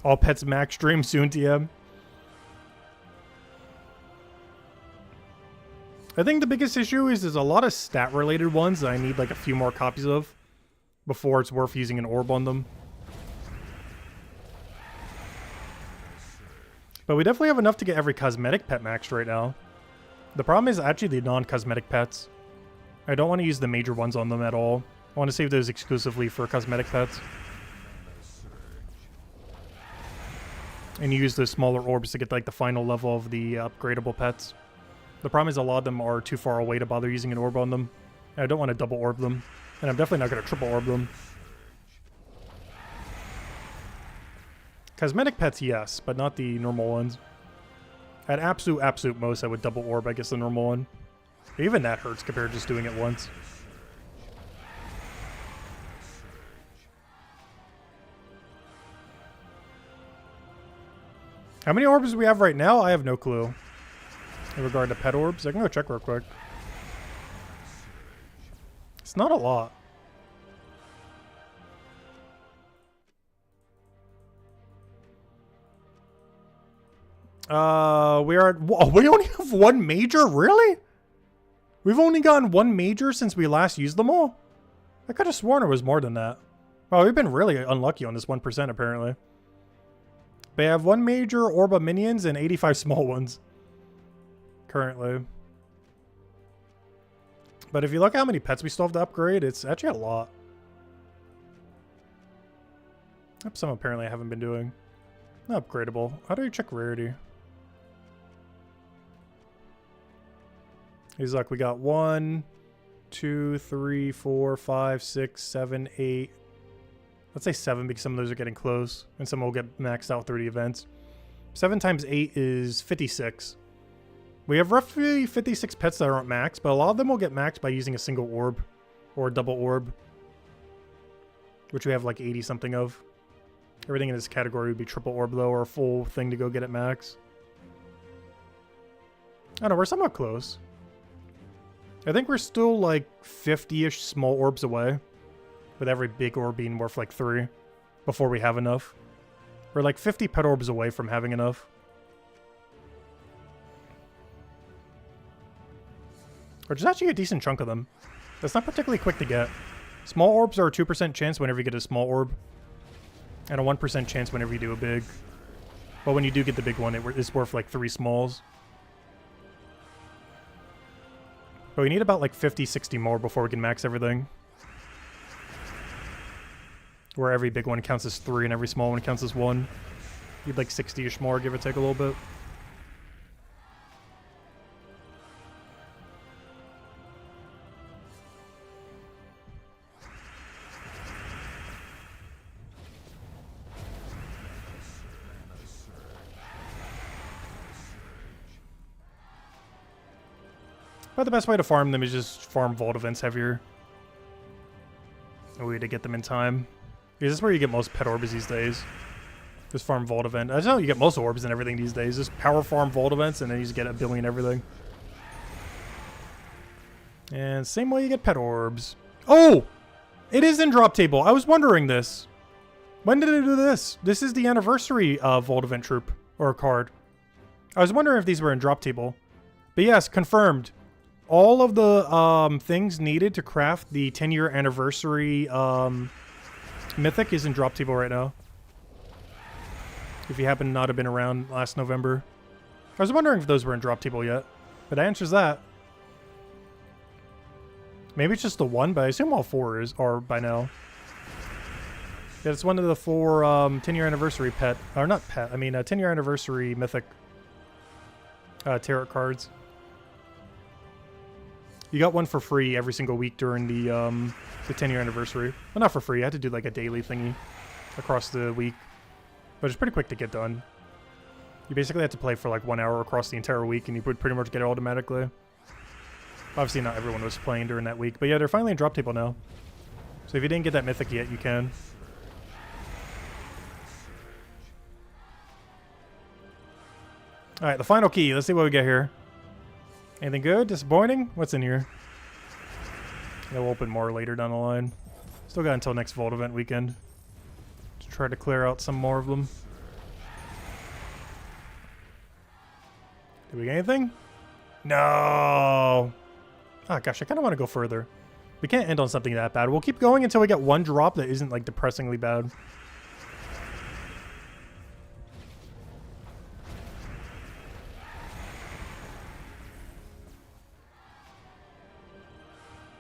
All pets max stream soon, TM. I think the biggest issue is there's a lot of stat-related ones that I need like a few more copies of before it's worth using an orb on them. But we definitely have enough to get every cosmetic pet maxed right now. The problem is actually the non-cosmetic pets. I don't want to use the major ones on them at all. I want to save those exclusively for cosmetic pets. And use those smaller orbs to get like the final level of the upgradable pets. The problem is a lot of them are too far away to bother using an orb on them. And I don't want to double orb them. And I'm definitely not going to triple orb them. Cosmetic pets, yes, but not the normal ones. At absolute most, I would double orb, I guess, the normal one. Even that hurts compared to just doing it once. How many orbs do we have right now? I have no clue. In regard to pet orbs, I can go check real quick. It's not a lot. We are at, we only have one major? Really? We've only gotten one major since we last used them all? I could have sworn it was more than that. Well, we've been really unlucky on this 1% apparently. They have one major orb of minions and 85 small ones. Currently. But if you look at how many pets we still have to upgrade, it's actually a lot. Some apparently I haven't been doing. Not upgradable. How do you check rarity? He's like, we got 1, 2, 3, 4, 5, 6, 7, 8. Let's say 7 because some of those are getting close. And some will get maxed out through the events. 7 times 8 is 56. We have roughly 56 pets that aren't maxed, but a lot of them will get maxed by using a single orb. Or a double orb. Which we have like 80 something of. Everything in this category would be triple orb though, or a full thing to go get it max. I don't know, we're somewhat close. I think we're still like 50-ish small orbs away. With every big orb being worth like 3. Before we have enough. We're like 50 pet orbs away from having enough. Which is actually a decent chunk of them. That's not particularly quick to get. Small orbs are a 2% chance whenever you get a small orb. And a 1% chance whenever you do a big. But when you do get the big one, it's worth like 3 smalls. But we need about like 50, 60 more before we can max everything. Where every big one counts as 3 and every small one counts as 1. Need like 60-ish more, give or take a little bit. But the best way to farm them is just farm vault events heavier. A way to get them in time. Because that's where you get most pet orbs these days. Just farm vault event. That's how you get most orbs and everything these days. Just power farm vault events and then you just get a billion everything. And same way you get pet orbs. Oh! It is in drop table. I was wondering this. When did it do this? This is the anniversary vault event troop. Or card. I was wondering if these were in drop table. But yes, confirmed. All of the things needed to craft the 10-year anniversary mythic is in drop table right now. If you happen to not have been around last November. I was wondering if those were in drop table yet. But that answers that. Maybe it's just the one, but I assume all 4 are by now. Yeah, it's one of the 4 10-year anniversary pet. Or not pet, I mean 10-year anniversary mythic tarot cards. You got one for free every single week during the 10-year anniversary. Well, not for free. I had to do like a daily thingy across the week. But it's pretty quick to get done. You basically had to play for like 1 hour across the entire week and you would pretty much get it automatically. Obviously not everyone was playing during that week. But yeah, they're finally in drop table now. So if you didn't get that mythic yet, you can. Alright, the final key. Let's see what we get here. Anything good? Disappointing? What's in here? We'll open more later down the line. Still got until next Vault event weekend to try to clear out some more of them. Did we get anything? No! Oh gosh, I kind of want to go further. We can't end on something that bad. We'll keep going until we get one drop that isn't like depressingly bad.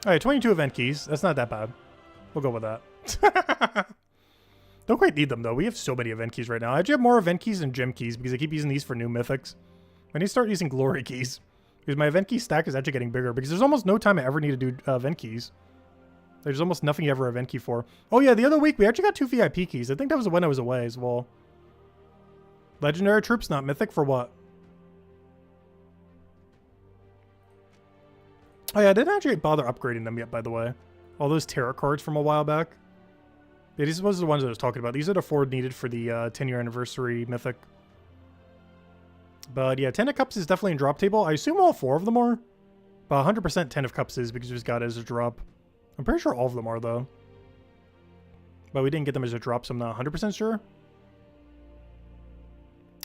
Alright, 22 event keys. That's not that bad. We'll go with that. Don't quite need them, though. We have so many event keys right now. I actually have more event keys than gem keys because I keep using these for new mythics. I need to start using glory keys. Because my event key stack is actually getting bigger. Because there's almost no time I ever need to do event keys. There's almost nothing you ever event key for. Oh yeah, the other week we actually got 2 VIP keys. I think that was when I was away as well. Legendary troops, not mythic for what? Oh yeah, I didn't actually bother upgrading them yet, by the way. All those tarot cards from a while back. Yeah, these are the ones I was talking about. These are the 4 needed for the 10-year anniversary mythic. But yeah, 10 of Cups is definitely in drop table. I assume all 4 of them are. But 100% 10 of Cups is because we just got it as a drop. I'm pretty sure all of them are, though. But we didn't get them as a drop, so I'm not 100% sure.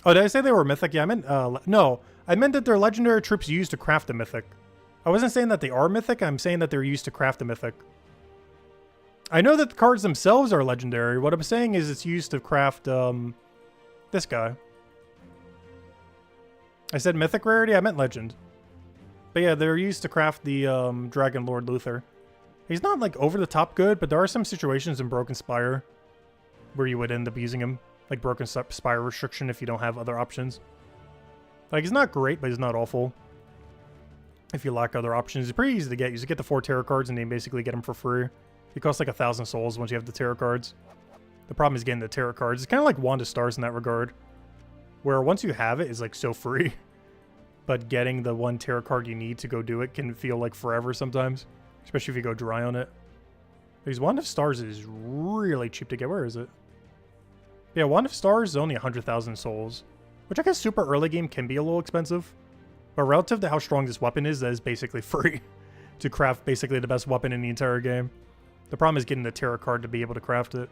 Oh, did I say they were mythic? Yeah, I meant... no, I meant that they're legendary troops used to craft the mythic. I wasn't saying that they are mythic. I'm saying that they're used to craft the mythic. I know that the cards themselves are legendary. What I'm saying is it's used to craft this guy. I said mythic rarity. I meant legend. But yeah, they're used to craft the Dragon Lord Luther. He's not like over the top good, but there are some situations in Broken Spire where you would end up using him. Like Broken Spire restriction if you don't have other options. Like he's not great, but he's not awful. If you lack other options, it's pretty easy to get. You just get the 4 tarot cards and then basically get them for free. He costs like 1,000 souls once you have the tarot cards. The problem is getting the tarot cards. It's kind of like Wand of Stars in that regard. Where once you have it, it's like so free. But getting the 1 tarot card you need to go do it can feel like forever sometimes. Especially if you go dry on it. Because Wand of Stars is really cheap to get. Where is it? Yeah, Wand of Stars is only 100,000 souls. Which I guess super early game can be a little expensive. But relative to how strong this weapon is, that is basically free. To craft basically the best weapon in the entire game. The problem is getting the tarot card to be able to craft it.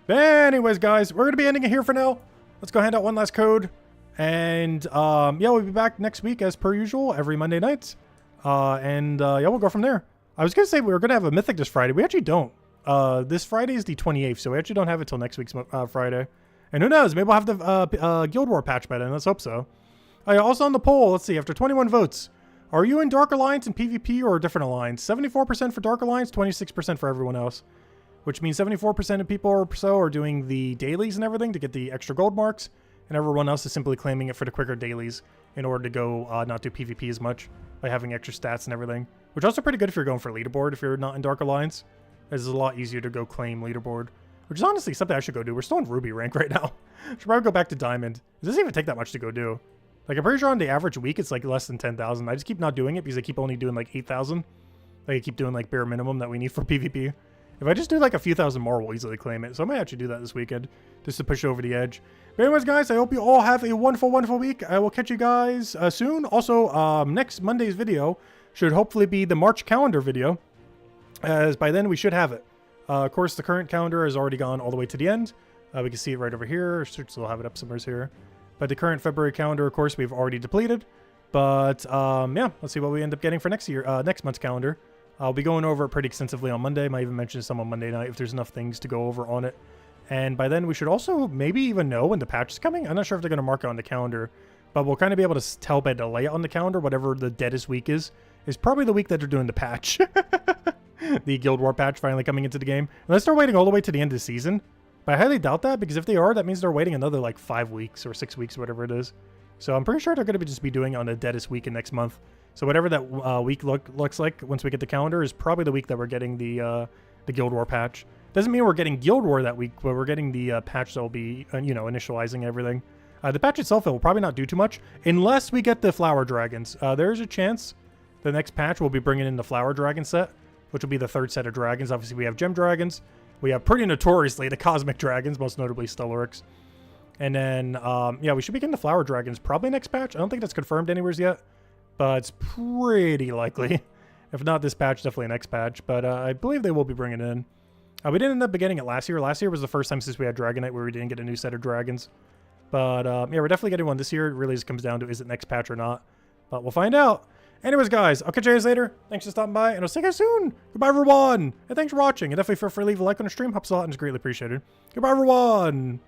But anyways, guys, we're going to be ending it here for now. Let's go hand out one last code. And, yeah, we'll be back next week as per usual, every Monday night. Yeah, we'll go from there. I was going to say we were going to have a Mythic this Friday. We actually don't. This Friday is the 28th, so we actually don't have it till next week's Friday. And who knows, maybe we'll have the Guild War patch by then. Let's hope so. Oh, yeah, also on the poll, let's see, after 21 votes, are you in Dark Alliance and PvP or a different alliance? 74% for Dark Alliance, 26% for everyone else. Which means 74% of people or so are doing the dailies and everything to get the extra gold marks. And everyone else is simply claiming it for the quicker dailies in order to go not do PvP as much by having extra stats and everything. Which is also pretty good if you're going for leaderboard if you're not in Dark Alliance. It's a lot easier to go claim leaderboard. Which is honestly something I should go do. We're still in Ruby rank right now. Should probably go back to Diamond. It doesn't even take that much to go do. Like, I'm pretty sure on the average week, it's like less than 10,000. I just keep not doing it because I keep only doing like 8,000. Like, I keep doing like bare minimum that we need for PvP. If I just do like a few thousand more, we'll easily claim it. So I might actually do that this weekend just to push over the edge. But anyways, guys, I hope you all have a wonderful, wonderful week. I will catch you guys soon. Also, next Monday's video should hopefully be the March calendar video, as by then we should have it. Of course, the current calendar has already gone all the way to the end. We can see it right over here. Should still have it up somewhere here. But the current February calendar, of course, we've already depleted. But yeah, let's see what we end up getting for next month's calendar. I'll be going over it pretty extensively on Monday. Might even mention some on Monday night if there's enough things to go over on it. And by then, we should also maybe even know when the patch is coming. I'm not sure if they're going to mark it on the calendar. But we'll kind of be able to tell by the layout on the calendar, whatever the deadest week is probably the week that they're doing the patch. The Guild War patch finally coming into the game. Unless they're waiting all the way to the end of the season. But I highly doubt that, because if they are, that means they're waiting another like 5 weeks or 6 weeks, whatever it is. So I'm pretty sure they're going to just be doing on the deadest week in next month. So whatever that week looks like once we get the calendar is probably the week that we're getting the Guild War patch. Doesn't mean we're getting Guild War that week, but we're getting the patch that will be, initializing everything. The patch itself, it will probably not do too much, unless we get the Flower Dragons. There is a chance the next patch will be bringing in the Flower Dragon set, which will be the 3rd set of dragons. Obviously, we have Gem Dragons. We have pretty notoriously the Cosmic Dragons, most notably Stellaryx. And then, yeah, we should be getting the Flower Dragons probably next patch. I don't think that's confirmed anywhere yet, but it's pretty likely. If not this patch, definitely next patch. But I believe they will be bringing it in. We didn't end up getting it last year. Last year was the first time since we had Dragonite where we didn't get a new set of dragons. But yeah, we're definitely getting one this year. It really just comes down to is it next patch or not. But we'll find out. Anyways, guys, I'll catch you guys later. Thanks for stopping by, and I'll see you guys soon. Goodbye, everyone. And thanks for watching. And definitely feel free to leave a like on the stream. Helps a lot and is greatly appreciated. Goodbye, everyone.